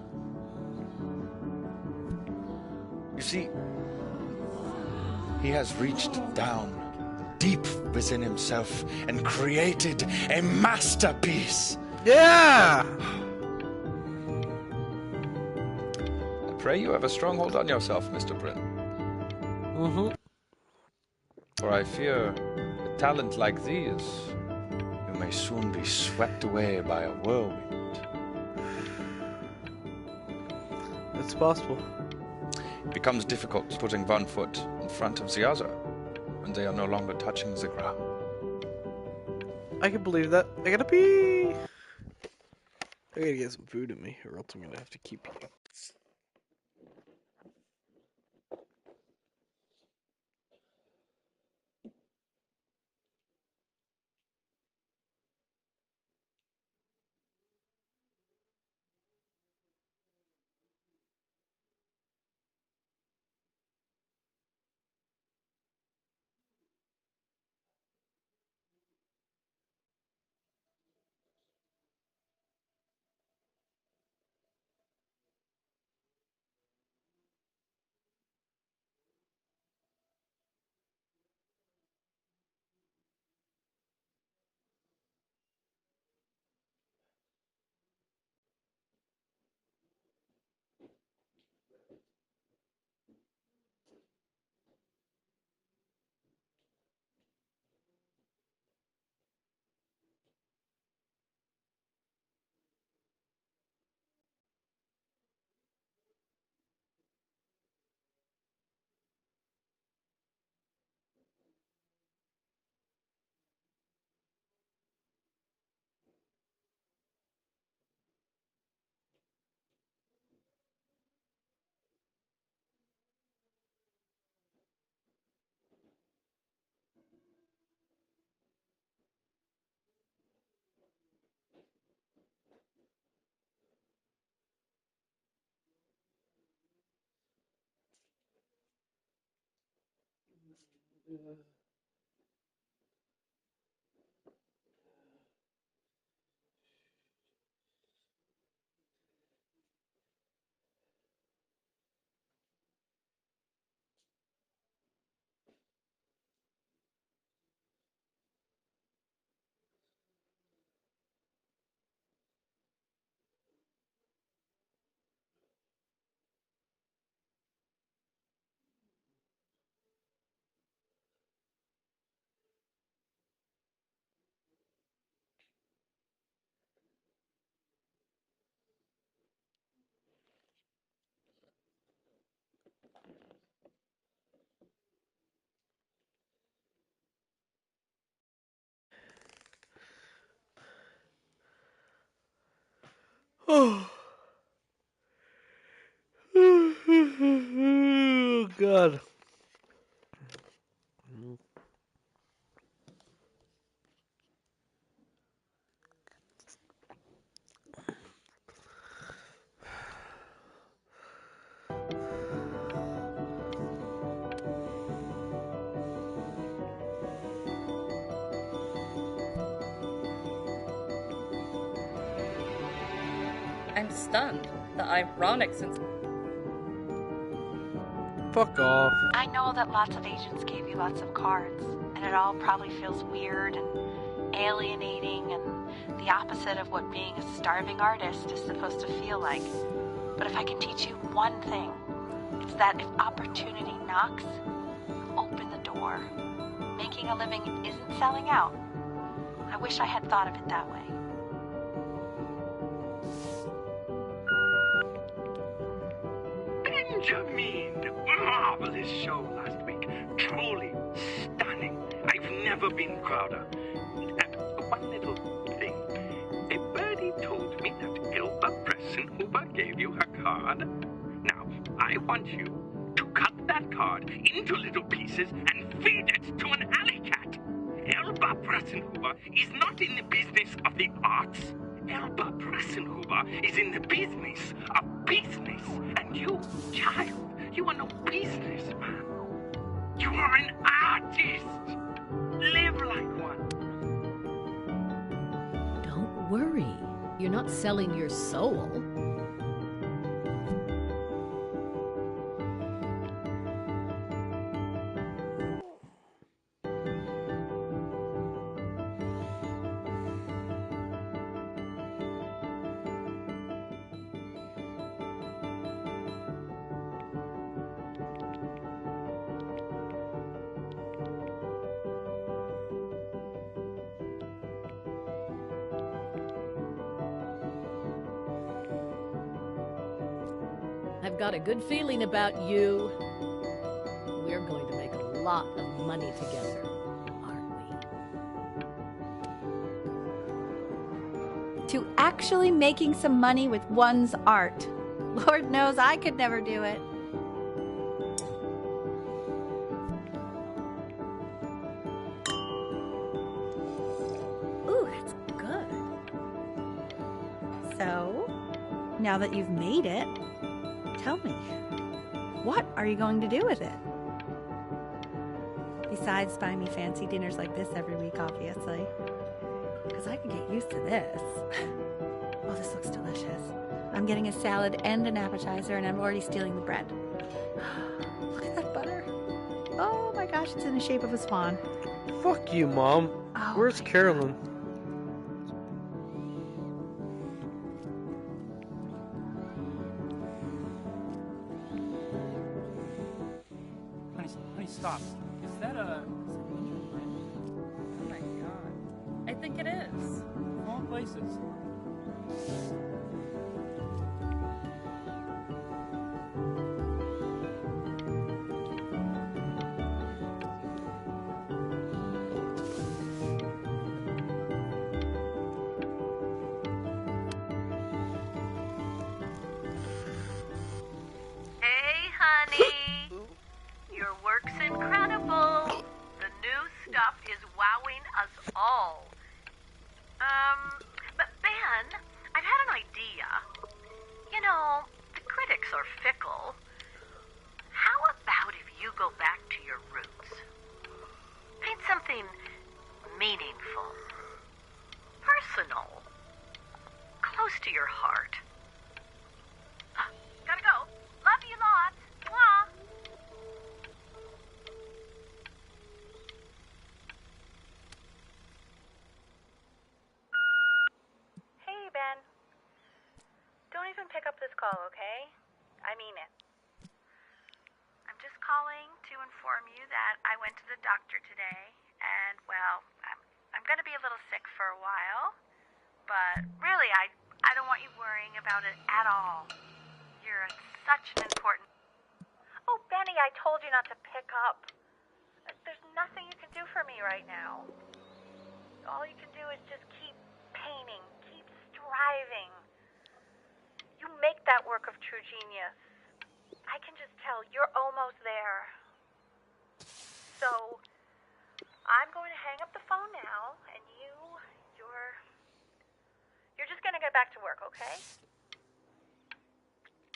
You see, he has reached down deep within himself and created a masterpiece. Yeah! I pray you have a strong hold on yourself, Mr. Bryn. Mm-hmm. For I fear a talent like these, you may soon be swept away by a whirlwind. It's possible. It becomes difficult putting one foot in front of the other when they are no longer touching the ground. I can believe that. I gotta pee! I gotta get some food in me, or else I'm gonna have to keep eating. Oh. Oh, God. I'm stunned. The ironic sense. Fuck off. I know that lots of agents gave you lots of cards, and it all probably feels weird and alienating and the opposite of what being a starving artist is supposed to feel like. But if I can teach you one thing, it's that if opportunity knocks, open the door. Making a living isn't selling out. I wish I had thought of it that way. Benjamin! Marvelous show last week. Truly stunning. I've never been prouder. One little thing. A birdie told me that Elba Pressenhuber gave you her card. Now, I want you to cut that card into little pieces and feed it to an alley cat. Elba Pressenhuber is not in the business of the arts. Elba Pressenhuber is in the business of business. And you, child, you are no businessman. You are an artist. Live like one. Don't worry. You're not selling your soul. I've got a good feeling about you. We're going to make a lot of money together, aren't we? To actually making some money with one's art. Lord knows I could never do it. Ooh, that's good. So, now that you've made it, tell me, what are you going to do with it? Besides buying me fancy dinners like this every week, obviously. Because I can get used to this. Oh, this looks delicious. I'm getting a salad and an appetizer, and I'm already stealing the bread. Look at that butter. Oh my gosh, it's in the shape of a swan. Fuck you, Mom. Oh, Where's Carolyn? Honey, stop. Is that a... Oh my god. I think it is. Wrong places. Hey, honey. Your work's incredible. The new stuff is wowing us all. But Ben, I've had an idea. You know, the critics are fickle. How about if you go back to your roots? Paint something meaningful, personal, close to your heart. Gotta go. Love you lots. Mwah. Hey, Ben. Don't even pick up this call, okay? I mean it. I'm just calling to inform you that I went to the doctor today, and, well, I'm going to be a little sick for a while, but really, I don't want you worrying about it at all. You're such an important... Oh, Benny, I told you not to pick up. There's nothing you can do for me right now. All you can do is just keep painting, keep striving. You make that work of true genius. I can just tell you're almost there. So, I'm going to hang up the phone now, and you're just going to get back to work, okay?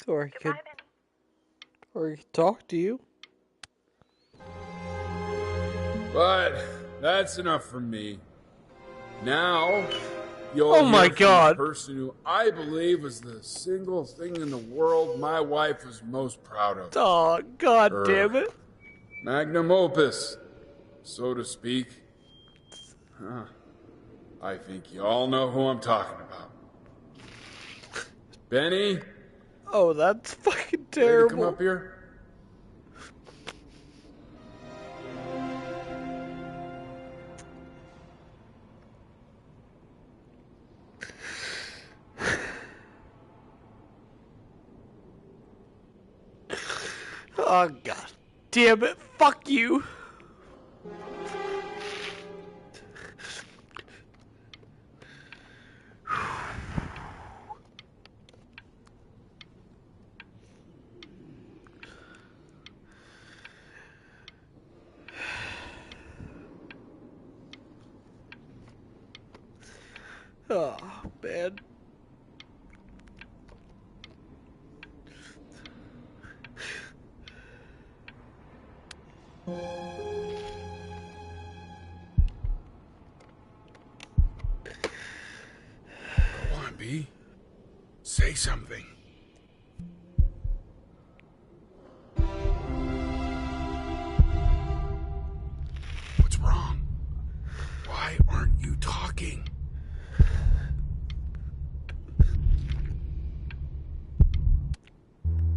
Or I Goodbye, could, Benny. or I could talk to you. But that's enough from me. Now, you'll Oh my hear from God. the person who I believe was the single thing in the world my wife was most proud of. Oh, God damn it. Magnum opus, so to speak. Huh. I think you all know who I'm talking about. Benny? Oh, that's fucking Ready to terrible. come up here? Oh, God damn it. Fuck you. Oh, man. B? Say something. What's wrong? Why aren't you talking?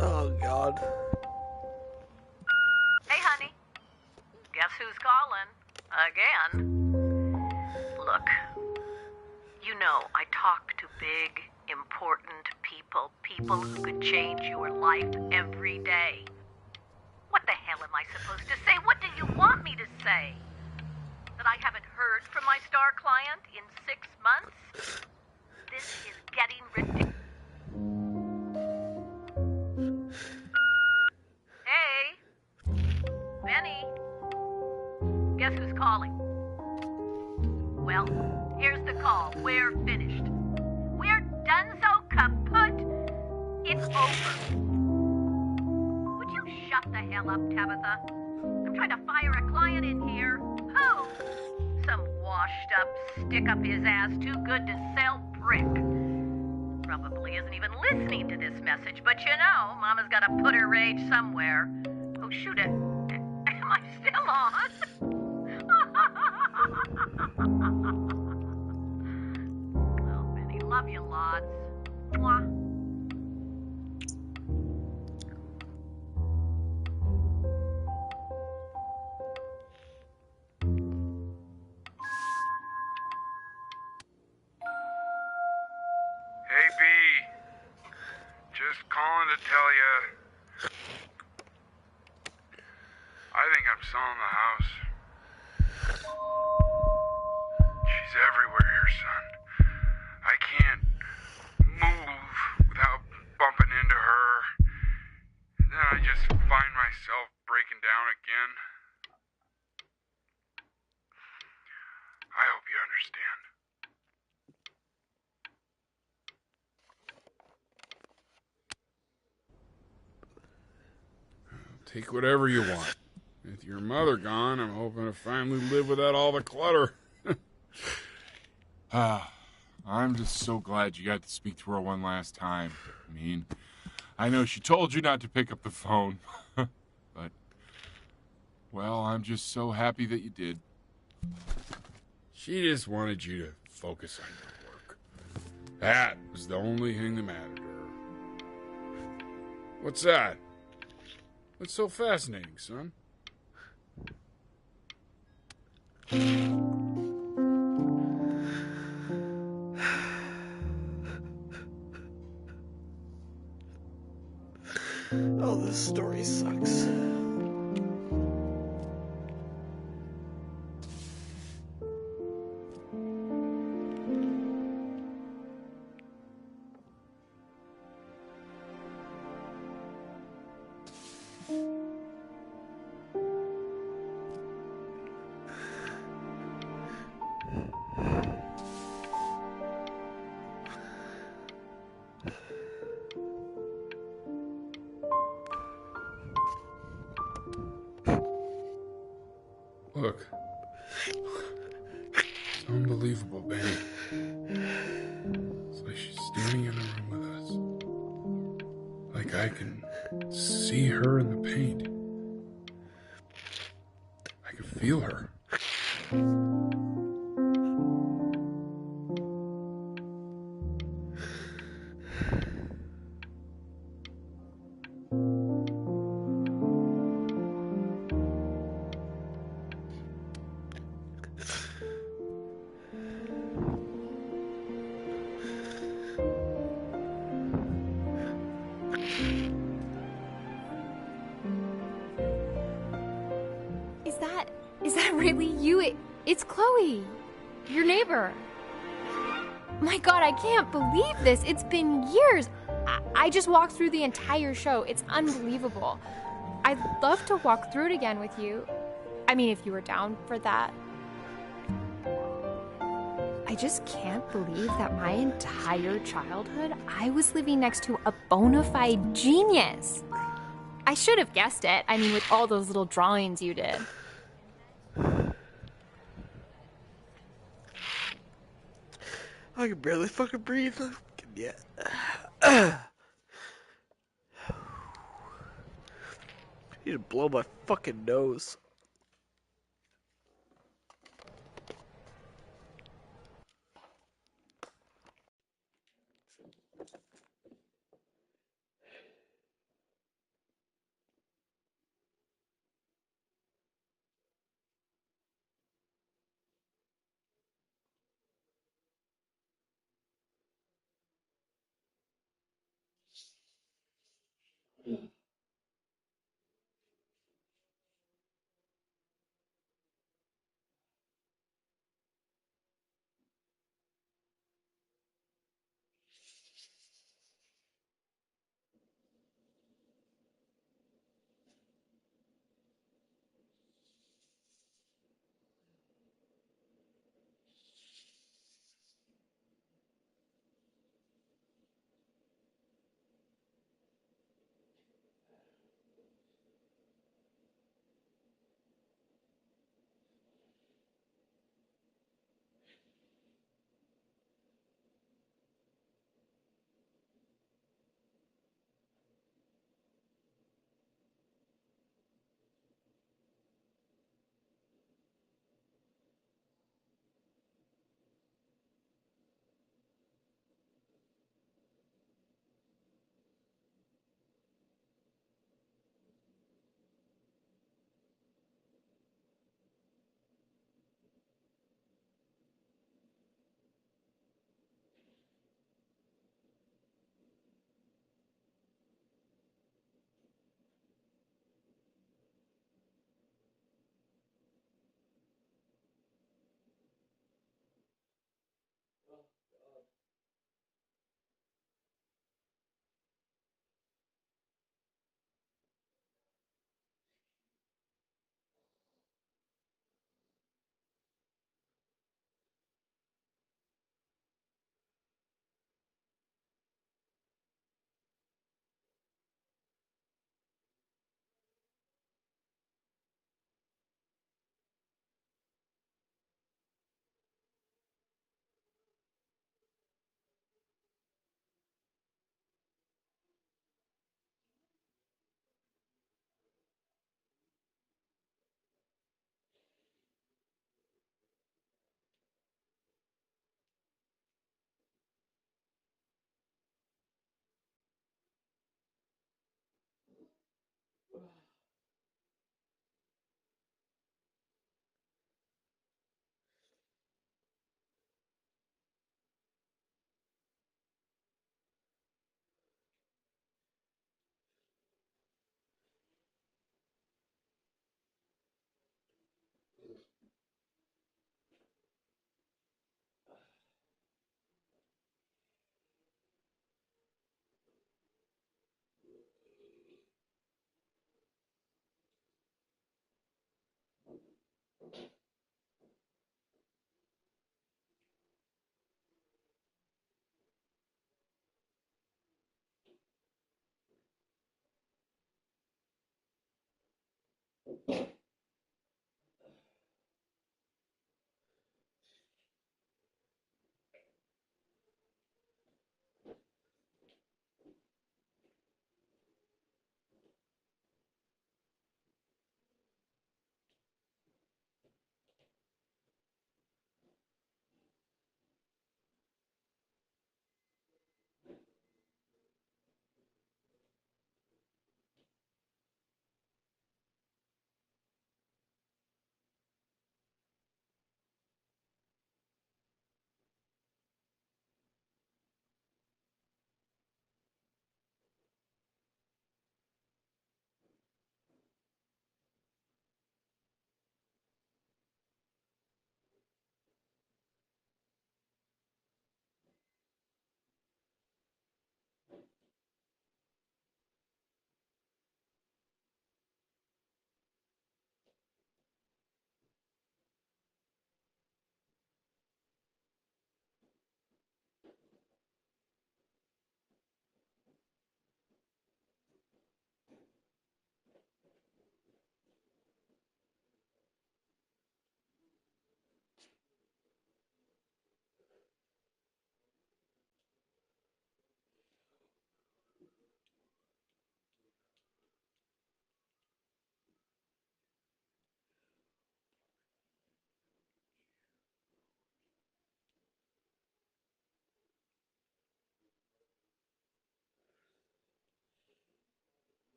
Oh, God. Hey, honey. Guess who's calling? Again. Look, you know I talk to big, important people who could change your life every day. What the hell am I supposed to say? What do you want me to say? That I haven't heard from my star client in 6 months? This is getting ridiculous. Hey, Benny. Guess who's calling? Well, here's the call. We're finished. We're done, so kaput. It's over. Would you shut the hell up, Tabitha? I'm trying to fire a client in here. Who? Some washed-up, stick-up-his-ass, too-good to sell prick. Probably isn't even listening to this message, but you know, Mama's got to put her rage somewhere. Oh, shoot it. Am I still on? Oh, Benny, love you lots. Mwah. Hey, B. Just calling to tell you. I think I'm selling the house. She's everywhere here, son. I can't move without bumping into her. And then I just find myself breaking down again. I hope you understand. Take whatever you want. With your mother gone, I'm hoping to finally live without all the clutter. I'm just so glad you got to speak to her one last time. I mean, I know she told you not to pick up the phone, but, well, I'm just so happy that you did. She just wanted you to focus on your work. That was the only thing that mattered to her. What's that? What's so fascinating, son? Oh, this story sucks. Look. It's unbelievable, Benny. It's like she's standing in the room with us. Like I can see her in the paint. I can feel her. Is that really you? It's Chloe, your neighbor. My God, I can't believe this. It's been years. I just walked through the entire show. It's unbelievable. I'd love to walk through it again with you. I mean, if you were down for that. I just can't believe that my entire childhood, I was living next to a bona fide genius. I should have guessed it. I mean, with all those little drawings you did. I can barely fucking breathe. Yeah. Need to blow my fucking nose.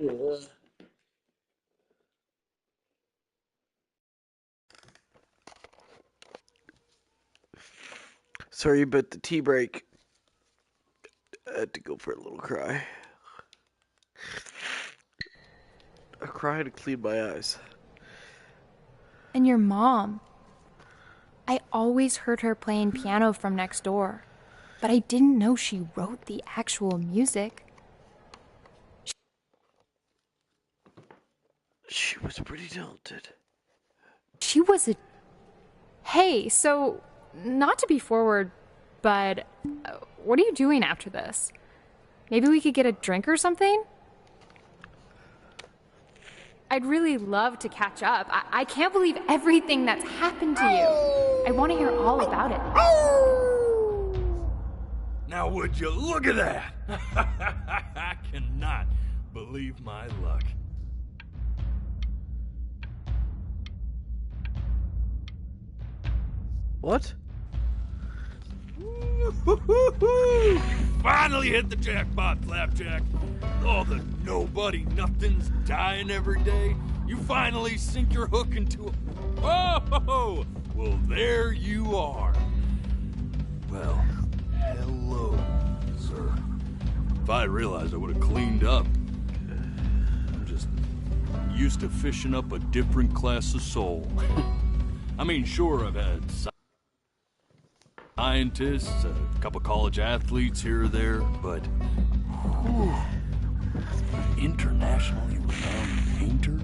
Ugh. Sorry about the tea break. I had to go for a little cry. A cry to clean my eyes. And your mom. I always heard her playing piano from next door, but I didn't know she wrote the actual music. She was pretty talented. She was a... Hey, so, not to be forward, but what are you doing after this? Maybe we could get a drink or something? I'd really love to catch up. I can't believe everything that's happened to you. I want to hear all about it. Now would you look at that? I cannot believe my luck. What? Finally hit the jackpot, Flapjack. All the nobody nothings dying every day. You finally sink your hook into a... Oh! Well, there you are. Well, hello, sir. If I realized, I would have cleaned up. I'm just used to fishing up a different class of soul. I mean, sure, I've had scientists, a couple college athletes here or there, but whew, internationally renowned painter?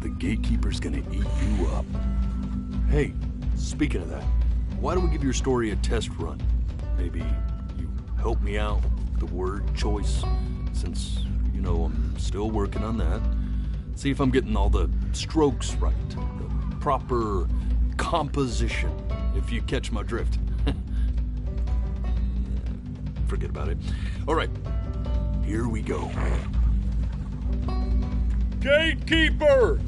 The gatekeeper's gonna eat you up. Hey, speaking of that, why don't we give your story a test run? Maybe you help me out with the word choice, since, you know, I'm still working on that. See if I'm getting all the strokes right, the proper composition, if you catch my drift. Forget about it. All right, here we go. Gatekeeper!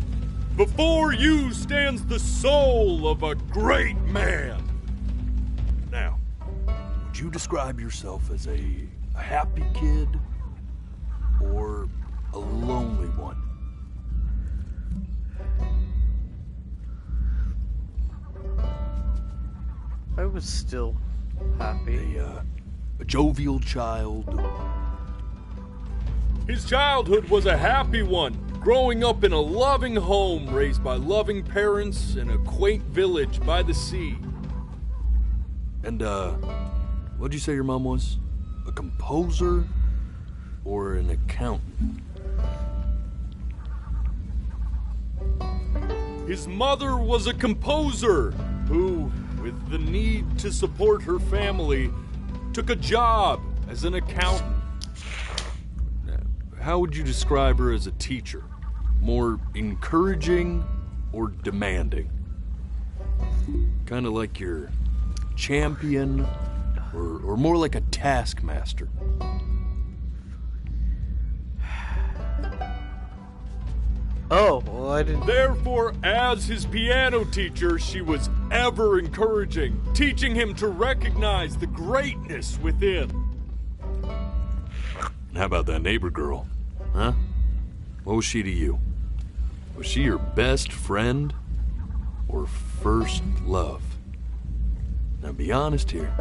Before you stands the soul of a great man. Now, would you describe yourself as a happy kid or a lonely one? I was still happy. A jovial child. His childhood was a happy one, growing up in a loving home raised by loving parents in a quaint village by the sea. And, what'd you say your mom was? A composer or an accountant? His mother was a composer who, with the need to support her family, took a job as an accountant. How would you describe her as a teacher? More encouraging or demanding? Kind of like your champion or more like a taskmaster? Oh, well, I didn't... Therefore, as his piano teacher, she was ever encouraging, teaching him to recognize the greatness within. How about that neighbor girl? Huh? What was she to you? Was she your best friend or first love? Now be honest here.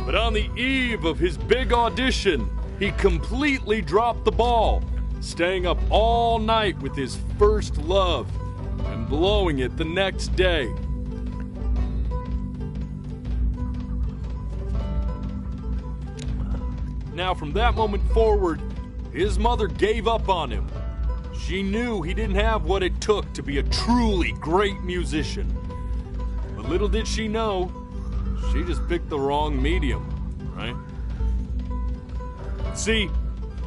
But on the eve of his big audition, he completely dropped the ball, staying up all night with his first love and blowing it the next day. Now, from that moment forward, his mother gave up on him. She knew he didn't have what it took to be a truly great musician. But little did she know, she just picked the wrong medium, right? See,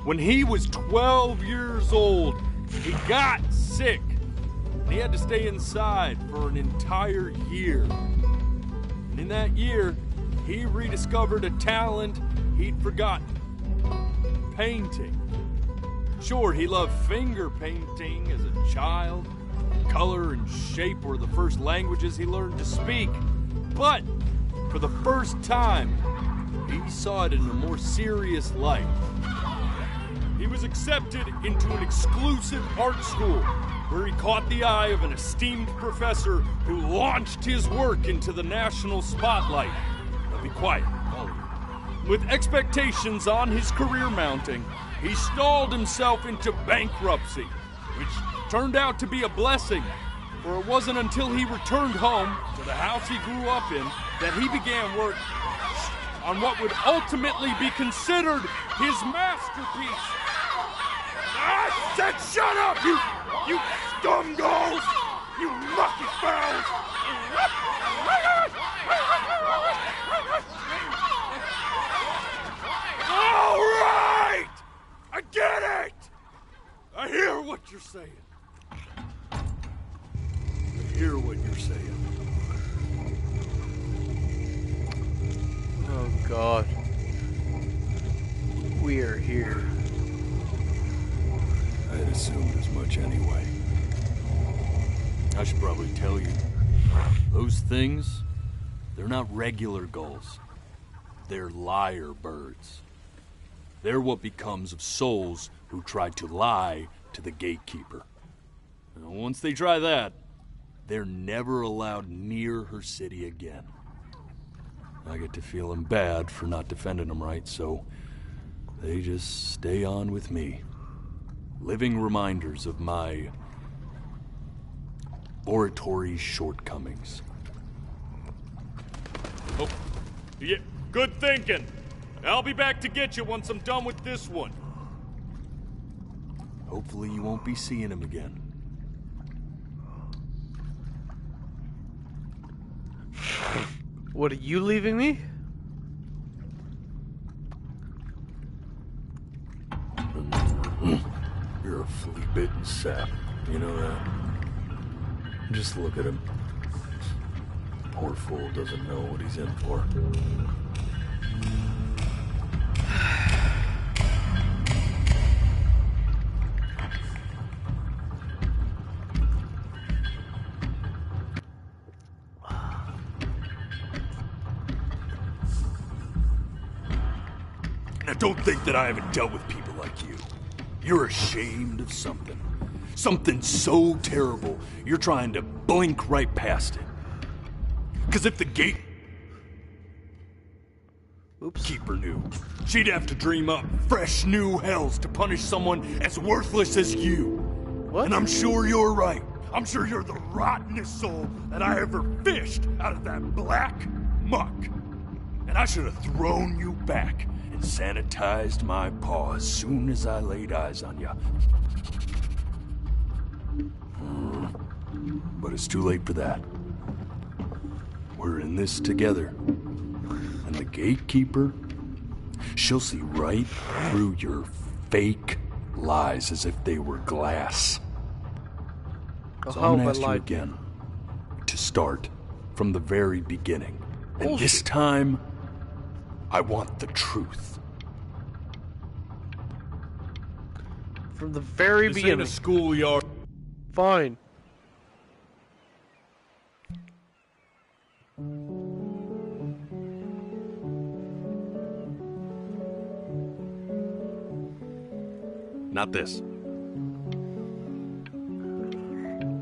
when he was 12 years old, he got sick. And he had to stay inside for an entire year. And in that year, he rediscovered a talent he'd forgotten. Painting. Sure, he loved finger painting as a child. Color and shape were the first languages he learned to speak. But for the first time, he saw it in a more serious light. He was accepted into an exclusive art school where he caught the eye of an esteemed professor who launched his work into the national spotlight. Now be quiet, all of you. With expectations on his career mounting, he stalled himself into bankruptcy, which turned out to be a blessing, for it wasn't until he returned home to the house he grew up in that he began work on what would ultimately be considered his masterpiece. I said shut up, you scumballs! You mucky fowls! All right! I get it! I hear what you're saying. I hear what you're saying. Oh, God. We are here. I'd assumed as much anyway. I should probably tell you, those things, they're not regular gulls. They're lyre birds. They're what becomes of souls who try to lie to the gatekeeper. And once they try that, they're never allowed near her city again. I get to feeling bad for not defending them right, so they just stay on with me. Living reminders of my oratory shortcomings. Oh, yeah, good thinking. I'll be back to get you once I'm done with this one. Hopefully you won't be seeing him again. What, are you leaving me? You're a flea-bitten sap. You know that? Just look at him. Poor fool doesn't know what he's in for. Now don't think that I haven't dealt with people like you. You're ashamed of something. Something so terrible, you're trying to blink right past it. Because if the gatekeeper knew, she'd have to dream up fresh new hells to punish someone as worthless as you. What? And I'm sure you're right. I'm sure you're the rottenest soul that I ever fished out of that black muck. And I should have thrown you back and sanitized my paw as soon as I laid eyes on you. But it's too late for that. We're in this together. And the gatekeeper, she'll see right through your fake lies as if they were glass. So I'm gonna ask you again to start from the very beginning. And this time, I want the truth. From the very beginning. This ain't a schoolyard. Fine. Not this.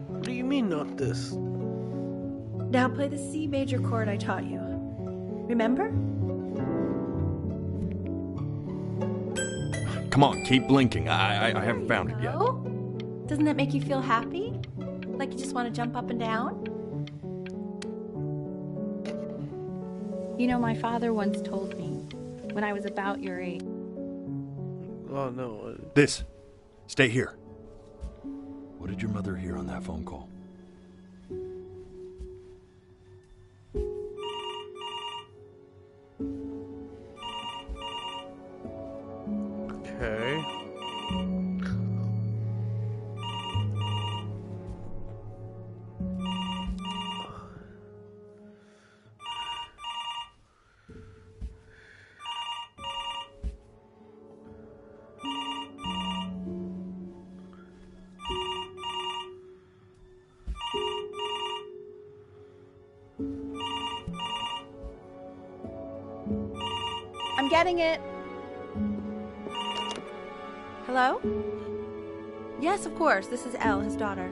What do you mean, not this? Now play the C major chord I taught you. Remember? Come on, keep blinking. I haven't found it yet. Oh? Doesn't that make you feel happy? Like you just want to jump up and down? You know, my father once told me when I was about your age. Oh, no. This. Stay here. What did your mother hear on that phone call? Okay. getting it. Hello? Yes, of course. This is Elle, his daughter.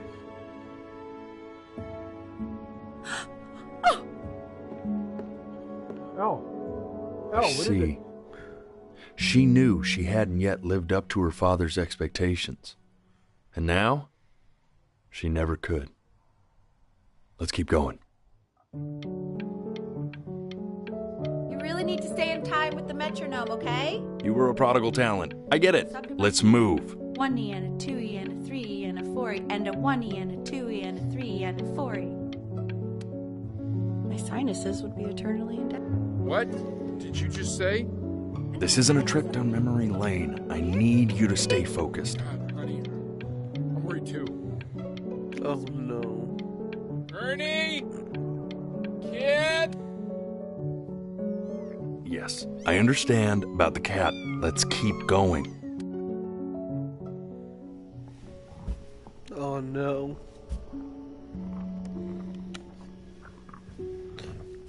See, she knew she hadn't yet lived up to her father's expectations. And now, she never could. Let's keep going. You really need to stay in time with the metronome, okay? You were a prodigal talent. I get it. Let's move. 1E and a 2E and a 3E and a 4E and a 1E and a 2E and a 3E and a 4E. My sinuses would be eternally indebted. What did you just say? This isn't a trip down memory lane. I need you to stay focused. God, honey, I'm worried too. Oh no. Ernie! Kid! Yes, I understand about the cat. Let's keep going. Oh no.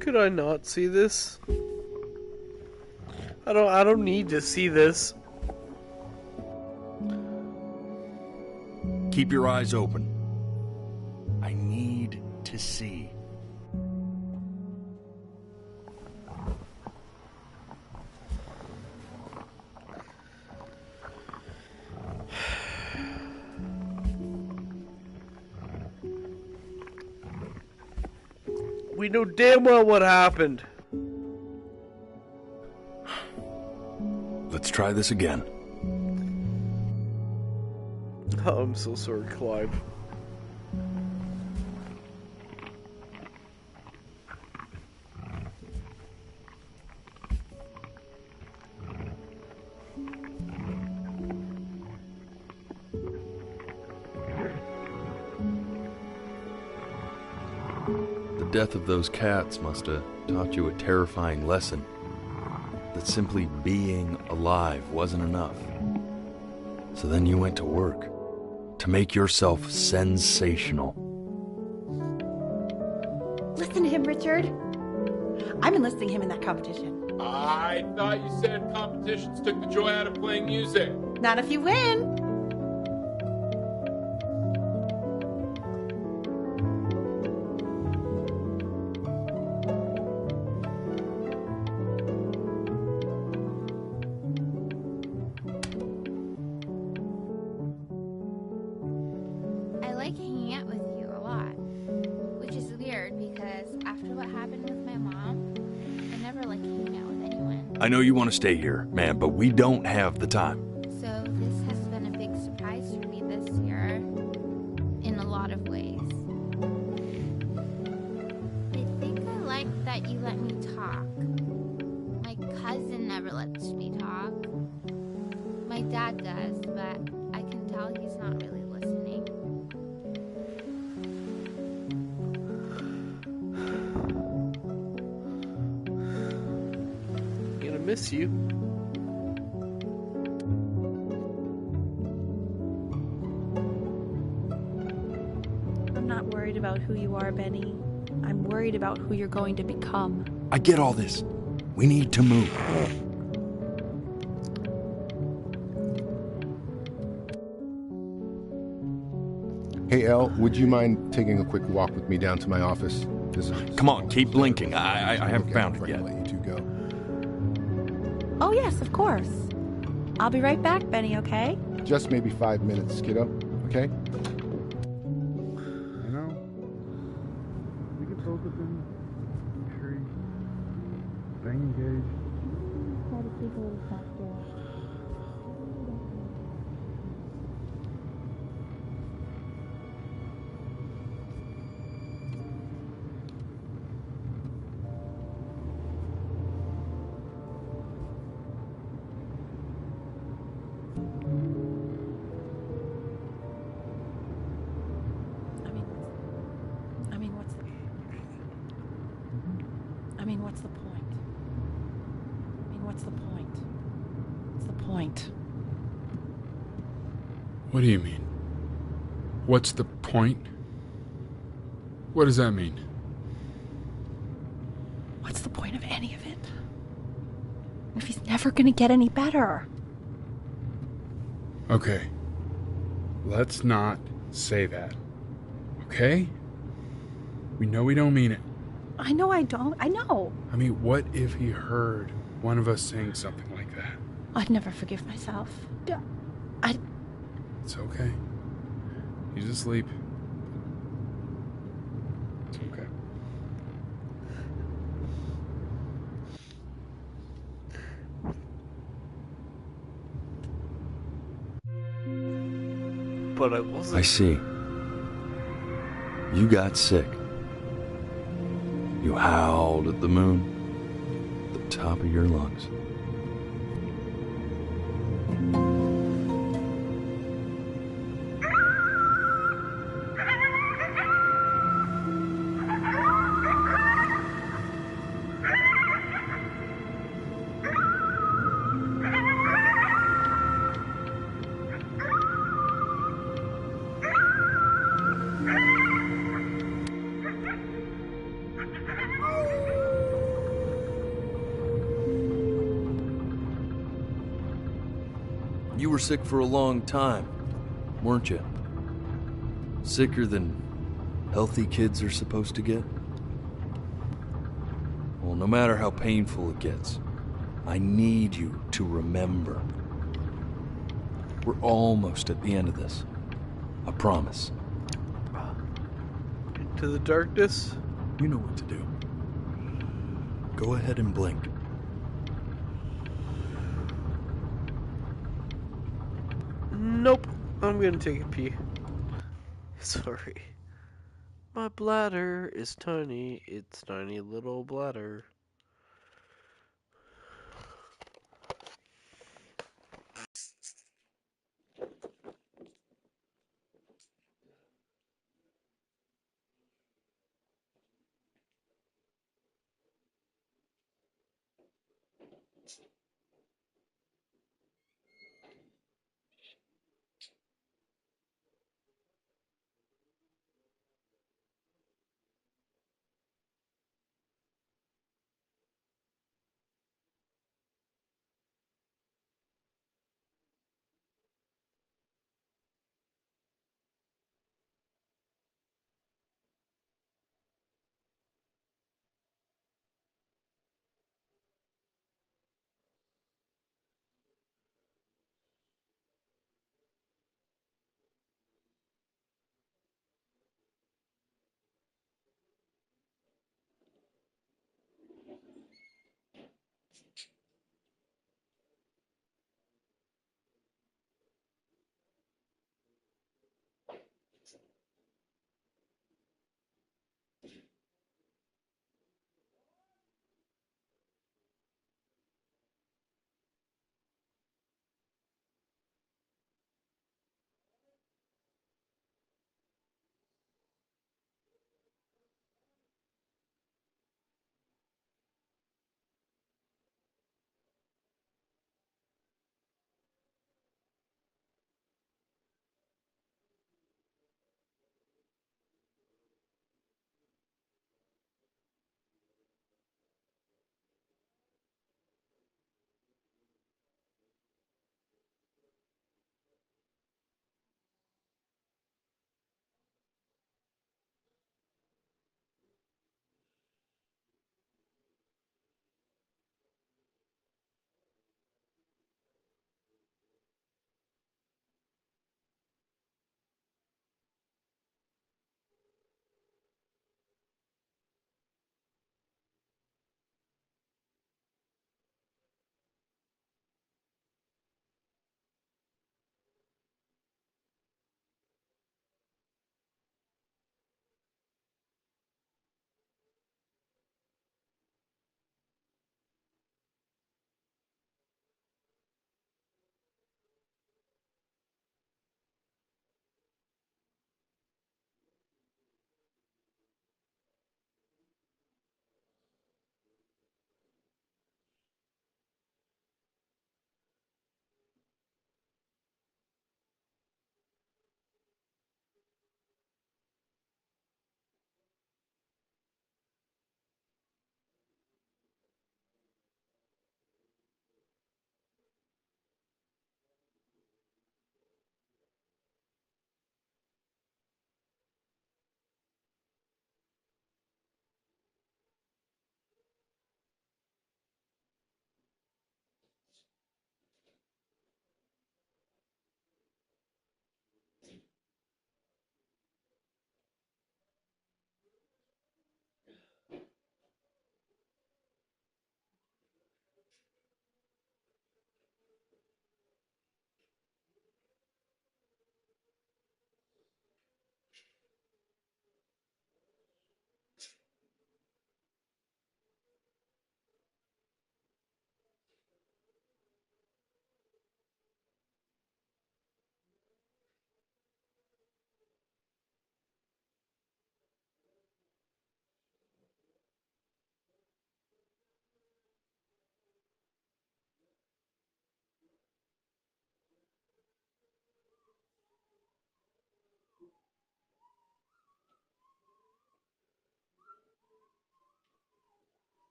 Could I not see this? I don't need to see this. Keep your eyes open. I need to see. We know damn well what happened. Let's try this again. Oh, I'm so sorry, Clive. The death of those cats must have taught you a terrifying lesson. That simply being alive wasn't enough. So then you went to work to make yourself sensational. Listen to him, Richard. I'm enlisting him in that competition. I thought you said competitions took the joy out of playing music. Not if you win. I like hanging out with you a lot, which is weird because after what happened with my mom, I never like hanging out with anyone. I know you want to stay here, man, but we don't have the time. So this has been a big surprise for me this year, in a lot of ways. I think I like that you let me talk. My cousin never lets me talk. My dad does, but I can tell he's not really listening. Gonna miss you. I'm not worried about who you are, Benny. I'm worried about who you're going to become. I get all this. We need to move. Hey, Elle, would you mind taking a quick walk with me down to my office? Come on, keep blinking. I haven't found it yet. Let you two go. Oh, yes, of course. I'll be right back, Benny, okay? Just maybe 5 minutes, kiddo. Okay? You know, we can focus in. Make sure he's staying engaged. Try to keep a little softer. What's the point? What's the point? What's the point? What do you mean? What's the point? What does that mean? What's the point of any of it? If he's never gonna get any better. Okay. Let's not say that. Okay? We know we don't mean it. I know I don't. I know. I mean, what if he heard one of us saying something like that? I'd never forgive myself. It's okay. He's asleep. It's okay. But I wasn't. I see. You got sick. You howled at the moon, at the top of your lungs. You were sick for a long time, weren't you? Sicker than healthy kids are supposed to get? Well, no matter how painful it gets, I need you to remember. We're almost at the end of this. I promise. Into the darkness? You know what to do. Go ahead and blink. Nope. I'm gonna take a pee. Sorry. My bladder is tiny. It's tiny little bladder.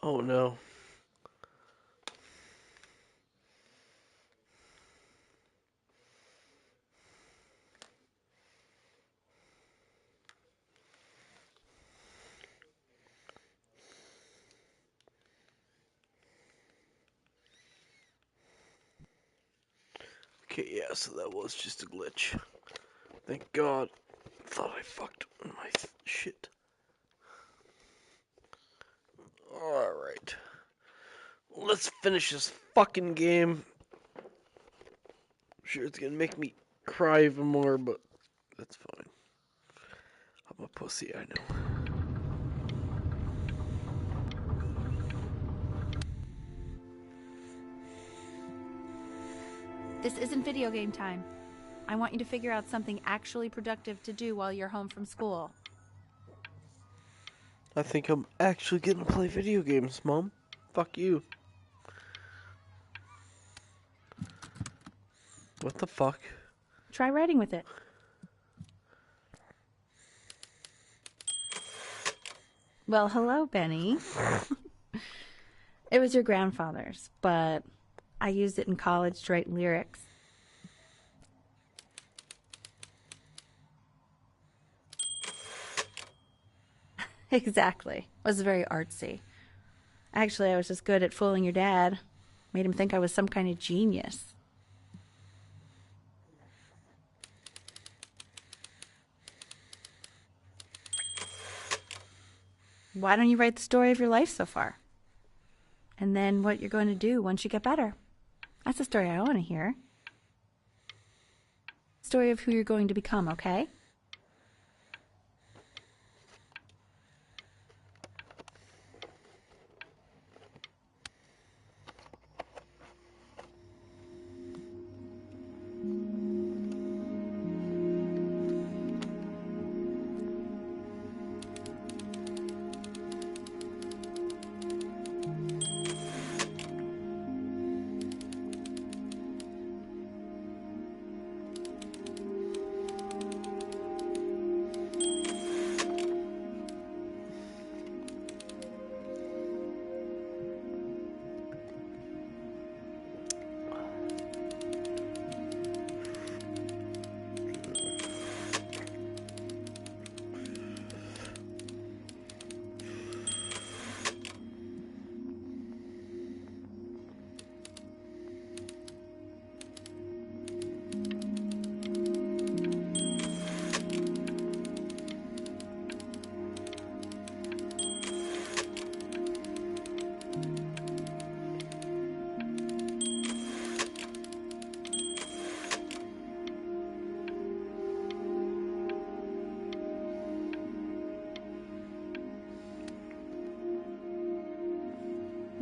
Oh no. Okay, yeah, so that was just a glitch. Thank God. Thought I fucked my shit. Alright. Let's finish this fucking game. I'm sure it's gonna make me cry even more, but that's fine. I'm a pussy, I know. This isn't video game time. I want you to figure out something actually productive to do while you're home from school. I think I'm actually gonna play video games, Mom. Fuck you. What the fuck? Try writing with it. Well, hello, Benny. It was your grandfather's, but I used it in college to write lyrics. Exactly. It was very artsy. Actually, I was just good at fooling your dad. Made him think I was some kind of genius. Why don't you write the story of your life so far? And then what you're going to do once you get better. That's the story I want to hear. Story of who you're going to become, okay?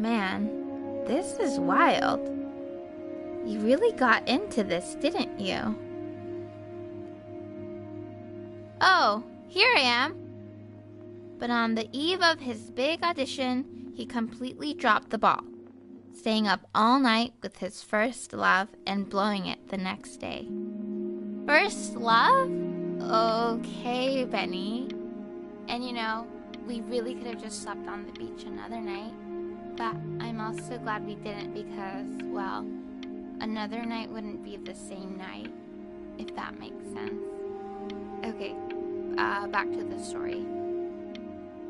Man, this is wild. You really got into this, didn't you? Oh, here I am. But on the eve of his big audition, he completely dropped the ball, staying up all night with his first love and blowing it the next day. First love? Okay, Benny. And you know, we really could have just slept on the beach another night. But I'm also glad we didn't because, well, another night wouldn't be the same night, if that makes sense. Okay, back to the story.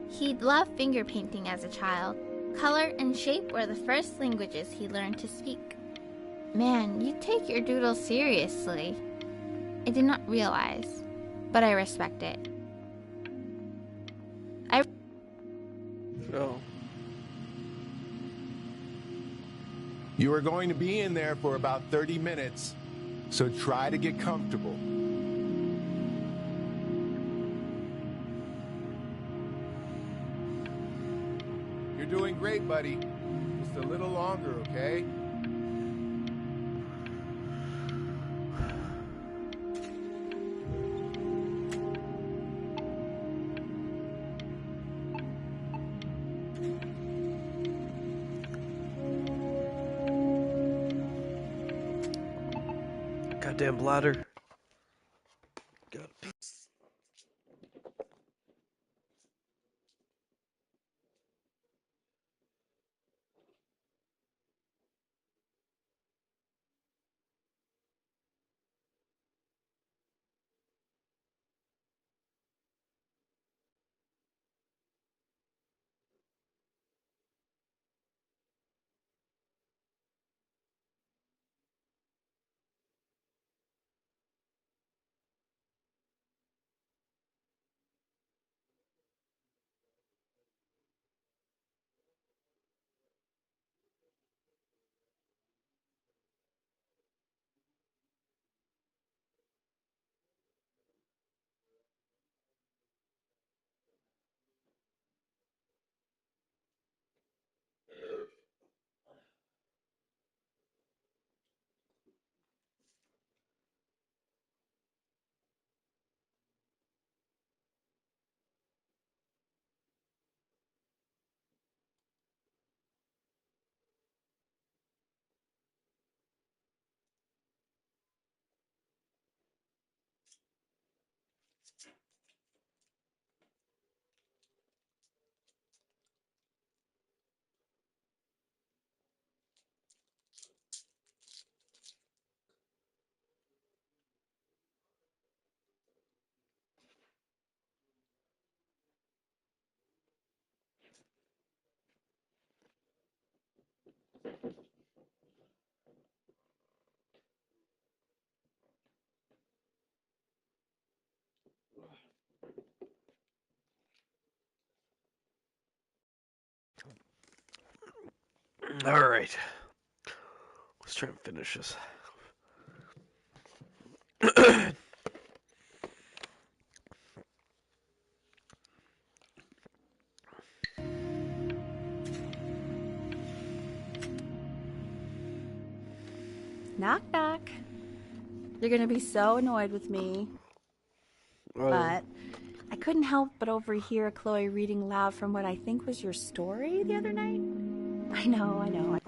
He'd loved finger painting as a child. Color and shape were the first languages he learned to speak. Man, you take your doodle seriously. I did not realize, but I respect it. Oh. You are going to be in there for about 30 minutes, so try to get comfortable. You're doing great, buddy. Just a little longer, okay? Goddamn bladder. God. Alright. Let's try and finish this. Knock, knock. You're gonna be so annoyed with me. But I couldn't help but overhear Chloe reading loud from what I think was your story the other night. I know. I know.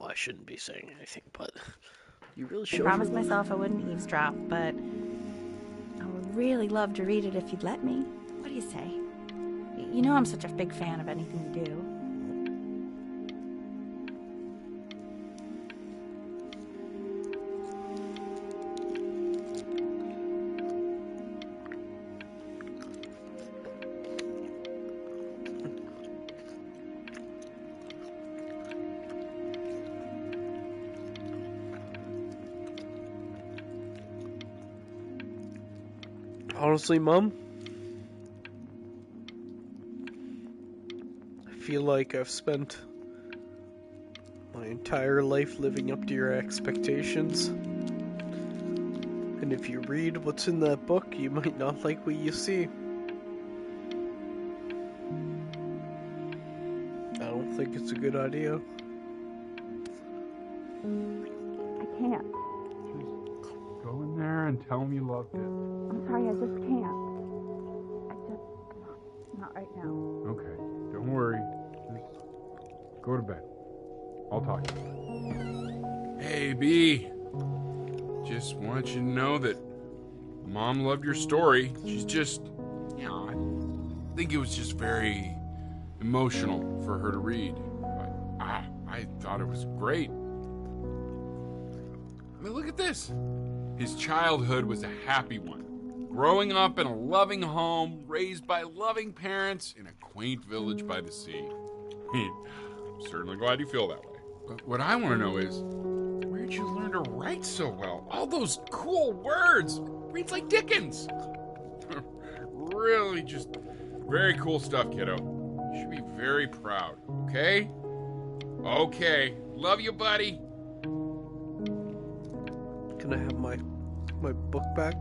I shouldn't be saying anything, but you really I showed promised her. myself I wouldn't eavesdrop, but I would really love to read it if you'd let me. What do you say? You know I'm such a big fan of anything you do. Honestly, Mom, I feel like I've spent my entire life living up to your expectations. And if you read what's in that book, you might not like what you see. think it's a good idea? I can't. Go in there and tell him you loved it. I'm sorry, I just can't. Not right now. Okay, don't worry. Just go to bed. I'll talk to you. Hey, B. Just want you to know that Mom loved your story. She's just, I think it was just very emotional for her to read. But I thought it was great. I mean, look at this. His childhood was a happy one. Growing up in a loving home, raised by loving parents in a quaint village by the sea. I mean, I'm certainly glad you feel that way. But what I want to know is, where'd you learn to write so well? All those cool words. Reads like Dickens. Really just very cool stuff, kiddo. You should be very proud, okay? Okay. Love you, buddy. Can I have my book back?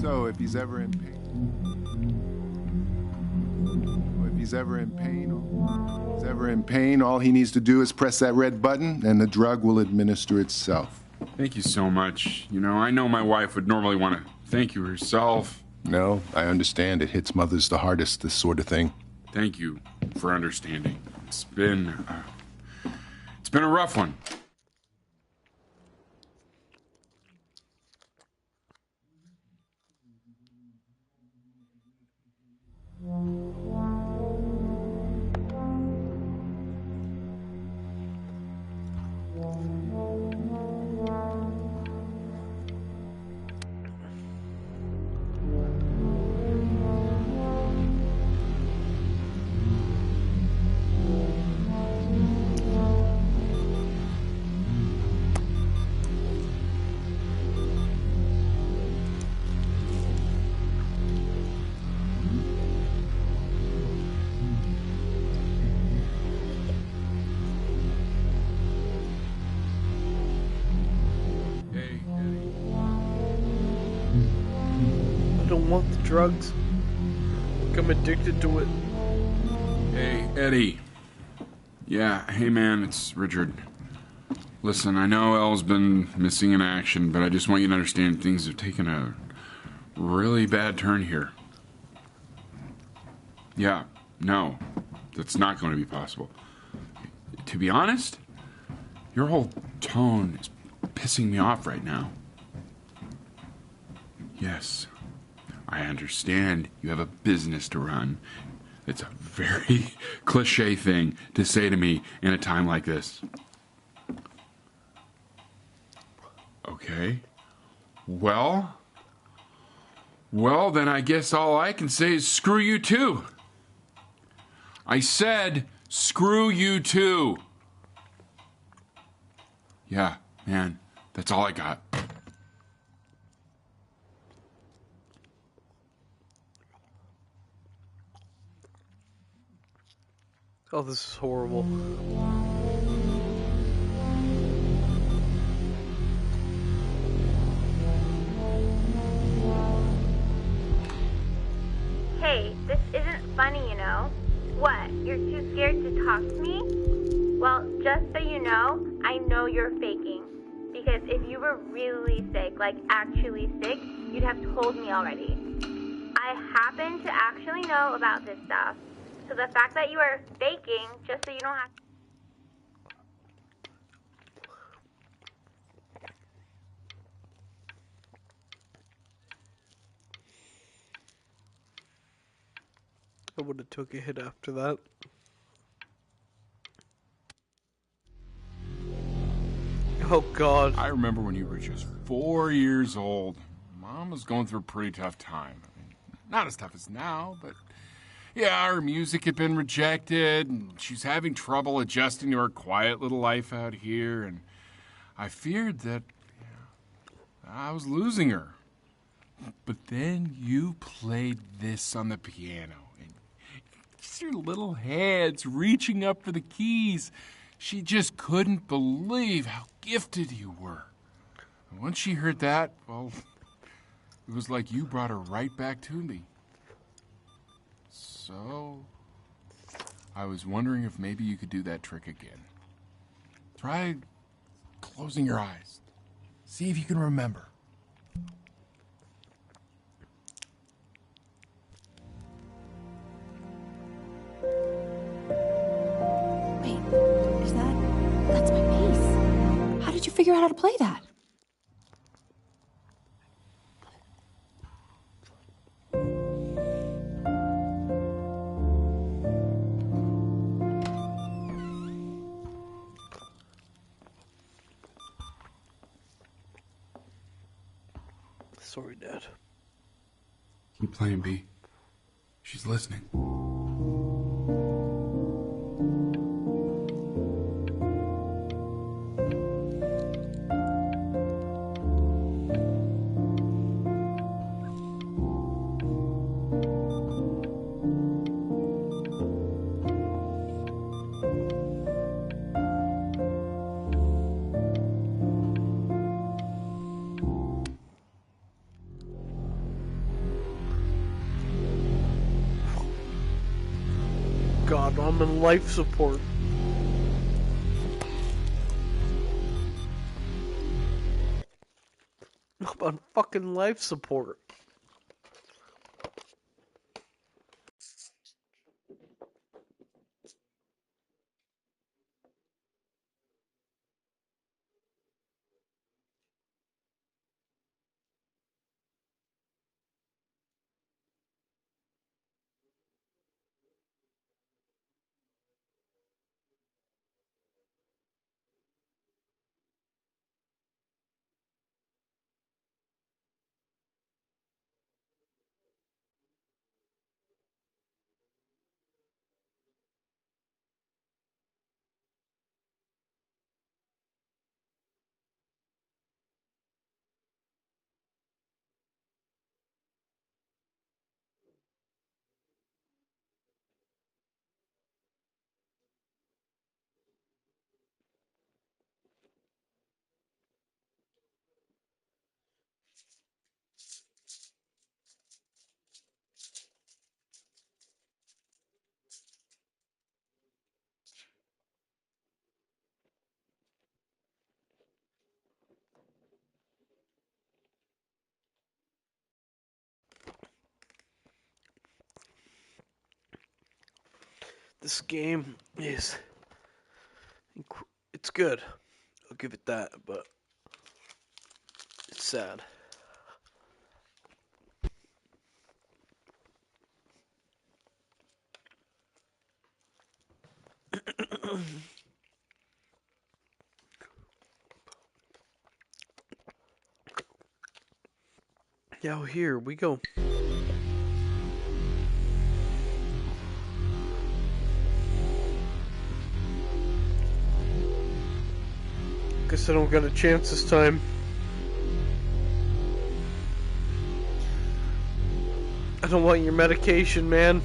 So if he's ever in pain, all he needs to do is press that red button and the drug will administer itself. Thank you so much. You know, I know my wife would normally want to thank you herself. No, I understand. It hits mothers the hardest, this sort of thing. Thank you for understanding. It's been a rough one. want the drugs. I'm addicted to it. Hey, Eddie. Yeah, hey man, it's Richard. Listen, I know Elle's been missing in action, but I just want you to understand things have taken a really bad turn here. Yeah, no, that's not going to be possible. To be honest, your whole tone is pissing me off right now. Yes, I understand you have a business to run. It's a very cliche thing to say to me in a time like this. Okay. Well, then I guess all I can say is screw you too. I said screw you too. Yeah, man, that's all I got. Oh, this is horrible. Hey, this isn't funny, you know. What, you're too scared to talk to me? Well, just so you know you're faking. Because if you were really sick, like actually sick, you'd have told me already. I happen to actually know about this stuff. So the fact that you are faking, just so you don't have I would have took a hit after that. Oh, God. I remember when you were just 4 years old. Mom was going through a pretty tough time. I mean, not as tough as now, but yeah, her music had been rejected, and she's having trouble adjusting to her quiet little life out here, and I feared that I was losing her. But then you played this on the piano, and just your little hands reaching up for the keys. She just couldn't believe how gifted you were. And once she heard that, well, it was like you brought her right back to me. So, I was wondering if maybe you could do that trick again. Try closing your eyes. See if you can remember. Wait, that's my bass. How did you figure out how to play that? Sorry, Dad. Keep playing, B. She's listening. God, I'm in life support. I'm on fucking life support. This game is... It's good. I'll give it that, but it's sad. Now here we go. Guess I don't got a chance this time. I don't want your medication, man.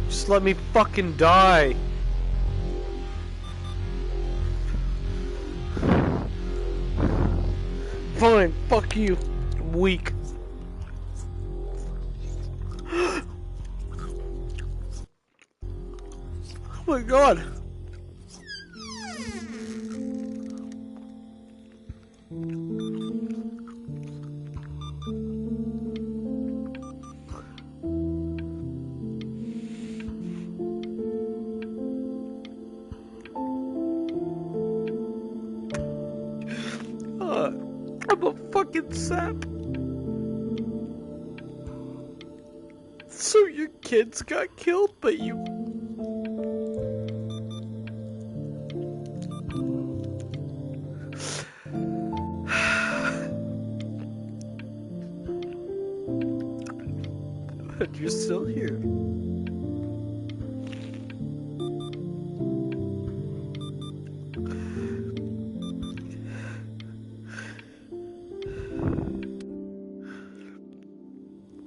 Just let me fucking die. Fine, fuck you. I'm weak. Oh my god. I'm a fucking sap. So your kids got killed, but you... But you're still here.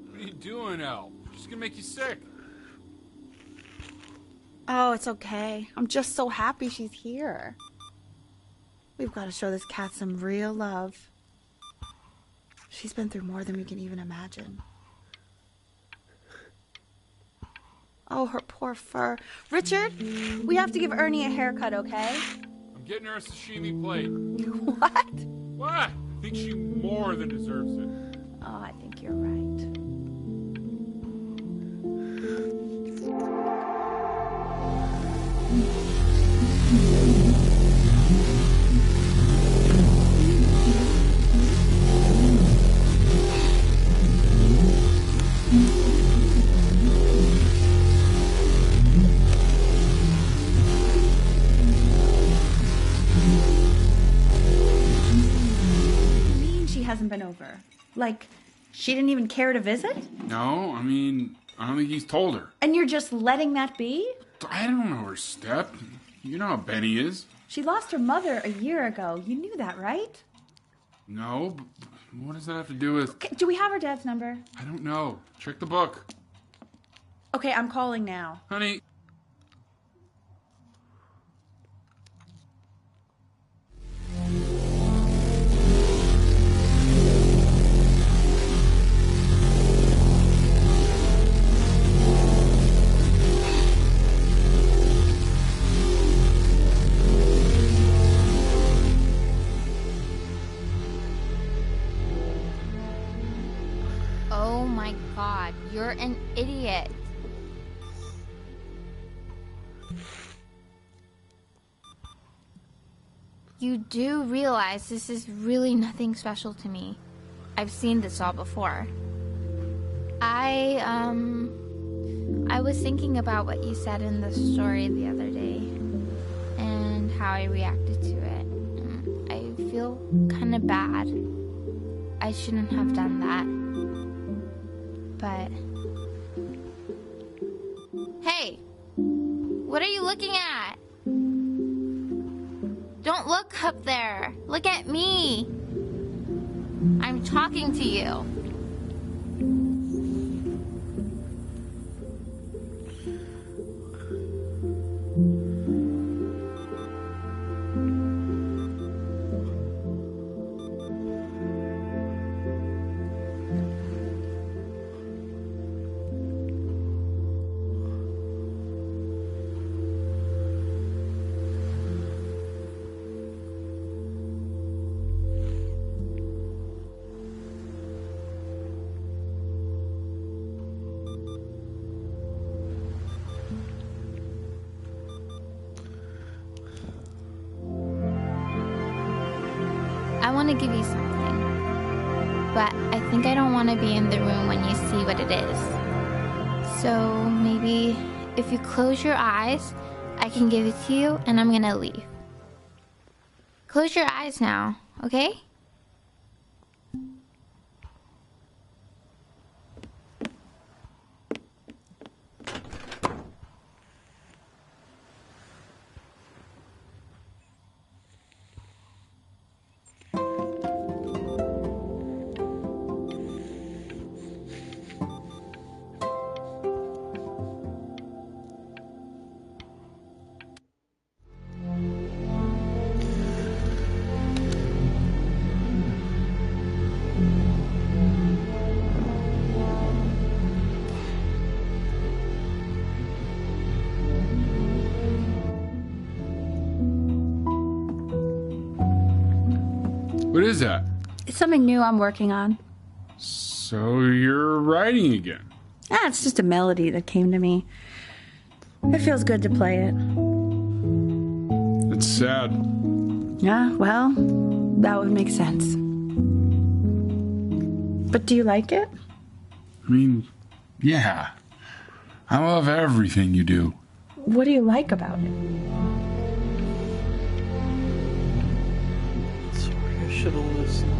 What are you doing, Elle? She's gonna make you sick. Oh, it's okay. I'm just so happy she's here. We've got to show this cat some real love. She's been through more than we can even imagine. Oh, her poor fur. Richard, we have to give Ernie a haircut, okay? I'm getting her a sashimi plate. What? What? I think she more than deserves it. Oh, I think you're right. Hasn't been over. Like, she didn't even care to visit? No, I mean, I don't think he's told her. And you're just letting that be? I don't know her step. You know how Benny is. She lost her mother a year ago. You knew that, right? No, but what does that have to do with... Okay, do we have her dad's number? I don't know. Check the book. Okay, I'm calling now. Honey. Oh my god, you're an idiot. You do realize this is really nothing special to me. I've seen this all before. I was thinking about what you said in the story the other day and how I reacted to it. I feel kind of bad. I shouldn't have done that. But... Hey! What are you looking at? Don't look up there. Look at me. I'm talking to you. want to give you something. But I think I don't want to be in the room when you see what it is. So maybe if you close your eyes, I can give it to you and I'm gonna leave. Close your eyes now, okay? What is that? It's something new I'm working on. So you're writing again? It's just a melody that came to me. It feels good to play it. It's sad. Yeah, well, that would make sense. But do you like it? I mean, yeah. I love everything you do. What do you like about it? Sorry, I should have listened.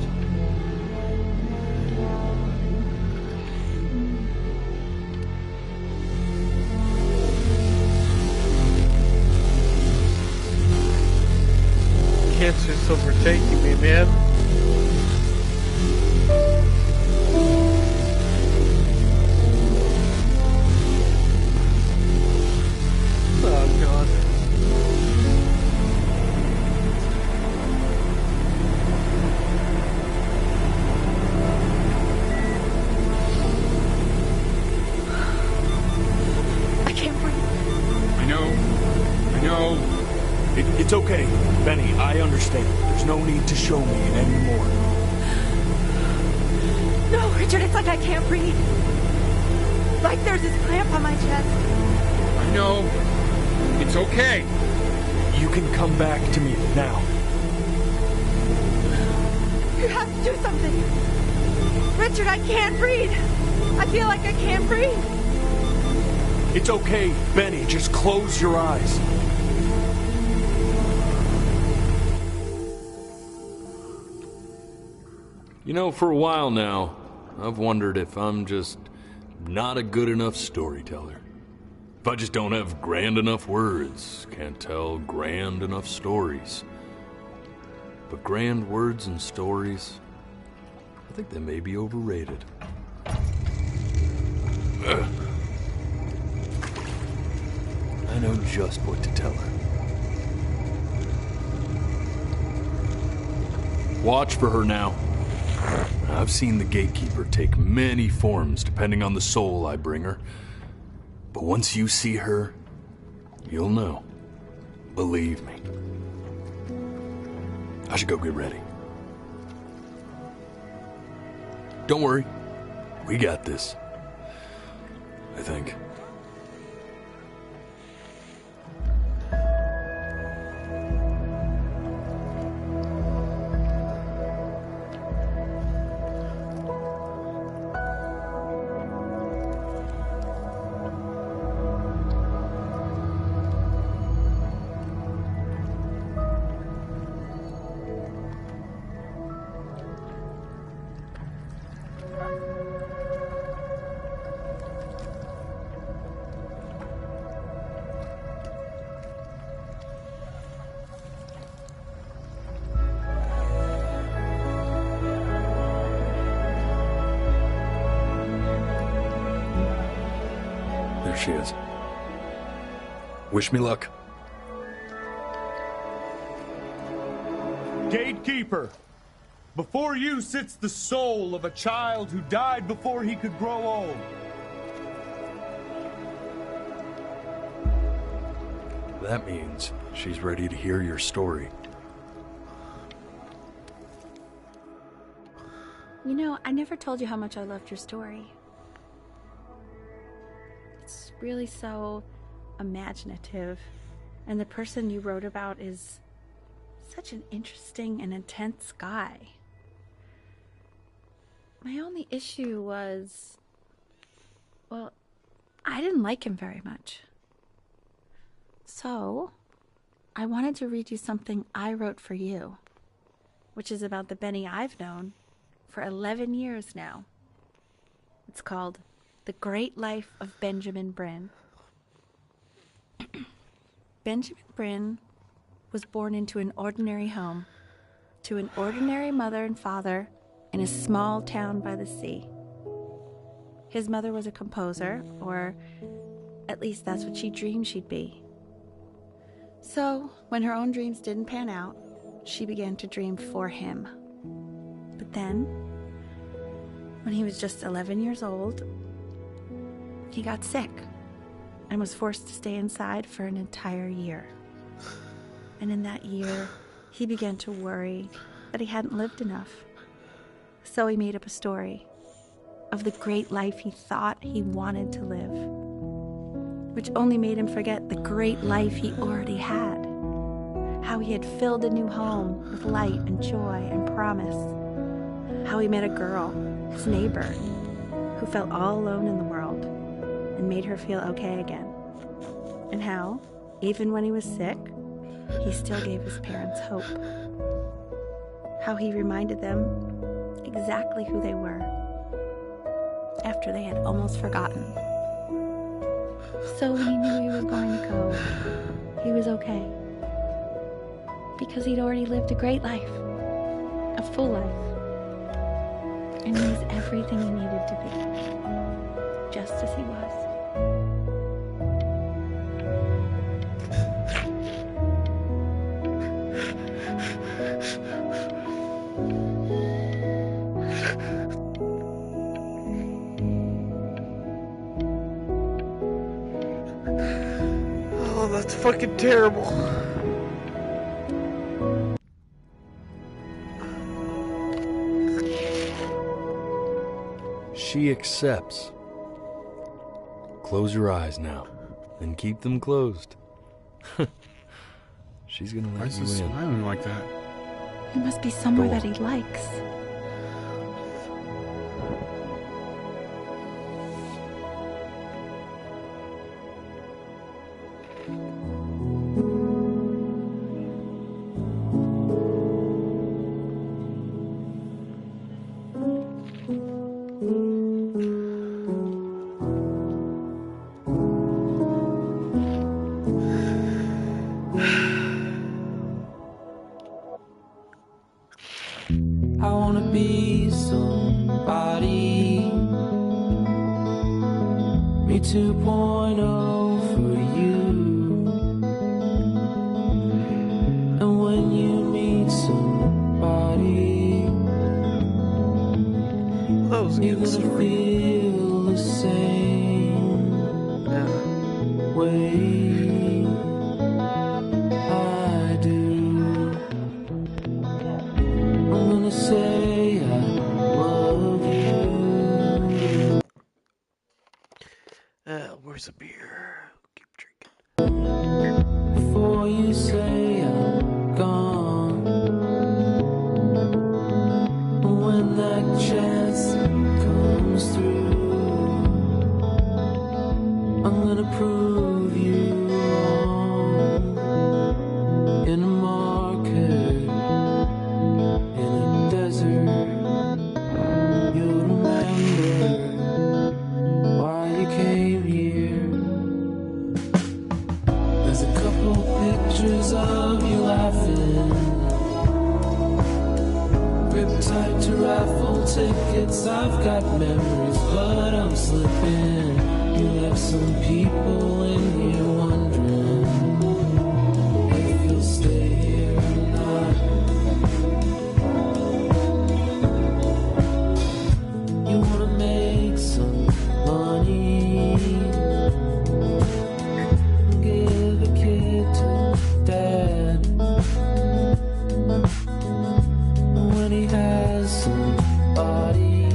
Cancer's overtaking me, man. Oh, God. I can't breathe. I know. It's okay, Benny, I understand. There's no need to show me it anymore. No, Richard, it's like I can't breathe. Like there's this cramp on my chest. I know. It's okay. You can come back to me now. You have to do something. Richard, I can't breathe. I feel like I can't breathe. It's okay, Benny, just close your eyes. You know, for a while now, I've wondered if I'm just not a good enough storyteller. If I just don't have grand enough words, can't tell grand enough stories. But grand words and stories, I think they may be overrated. I know just what to tell her. Watch for her now. I've seen the gatekeeper take many forms depending on the soul I bring her. But once you see her, you'll know. Believe me. I should go get ready. Don't worry. We got this. I think. There she is. Wish me luck. Gatekeeper, before you sits the soul of a child who died before he could grow old. That means she's ready to hear your story. You know, I never told you how much I loved your story. It's really so imaginative. And the person you wrote about is such an interesting and intense guy. My only issue was... well, I didn't like him very much. So, I wanted to read you something I wrote for you, which is about the Benny I've known for 11 years now. It's called The Great Life of Benjamin Bryn. Benjamin Bryn was born into an ordinary home, to an ordinary mother and father in a small town by the sea. His mother was a composer, or at least that's what she dreamed she'd be. So, when her own dreams didn't pan out, she began to dream for him. But then, when he was just 11 years old, he got sick and was forced to stay inside for an entire year. And in that year, he began to worry that he hadn't lived enough. So he made up a story of the great life he thought he wanted to live, which only made him forget the great life he already had. How he had filled a new home with light and joy and promise. How he met a girl, his neighbor, who felt all alone in the world and made her feel okay again. And how, even when he was sick, he still gave his parents hope. How he reminded them exactly who they were after they had almost forgotten. So when he knew he was going to go, he was okay. Because he'd already lived a great life, a full life. And he was everything he needed to be, just as he was. Oh, that's fucking terrible. She accepts. Close your eyes now, and keep them closed. She's gonna let you in. Smiling like that? It must be somewhere that he likes. I wanna be somebody. Me 2.0 for you. And when you meet somebody, you're gonna feel the same way I do. I'm gonna say I love you. Where's the beer? Keep drinking. Before you say I'm gone. When that chance comes through, I'm gonna prove you wrong. In a market, in a desert, you'll remember why you came here. There's a couple pictures of you laughing, gripped tight to raffle tickets. I've got memories, but I'm slipping. You left some people in here wondering if you'll stay here or not. You wanna make some money, give a kid to dad. When he has somebody,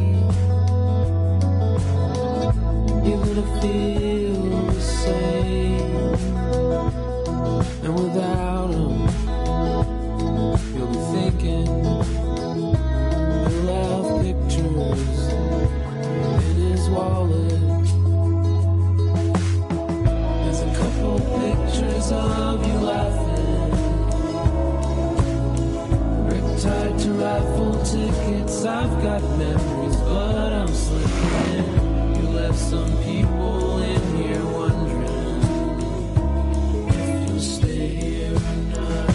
you're gonna feel the same got memories, but I'm slipping. You left some people in here wondering if you'll stay here or not.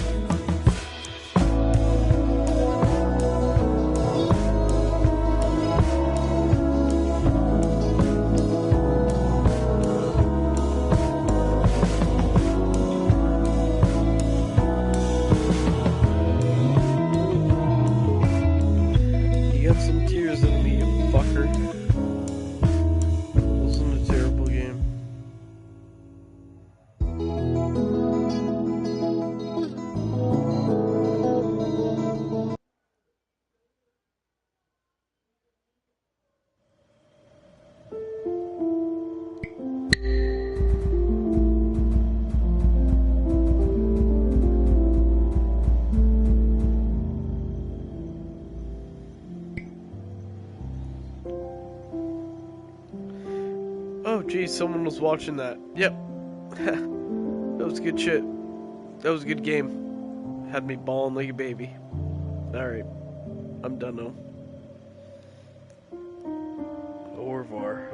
You got some tears in me, you fucker. Wasn't a terrible game. Oh, geez, someone was watching that. Yep. That was good shit. That was a good game. Had me bawling like a baby. Alright. I'm done now. Au revoir.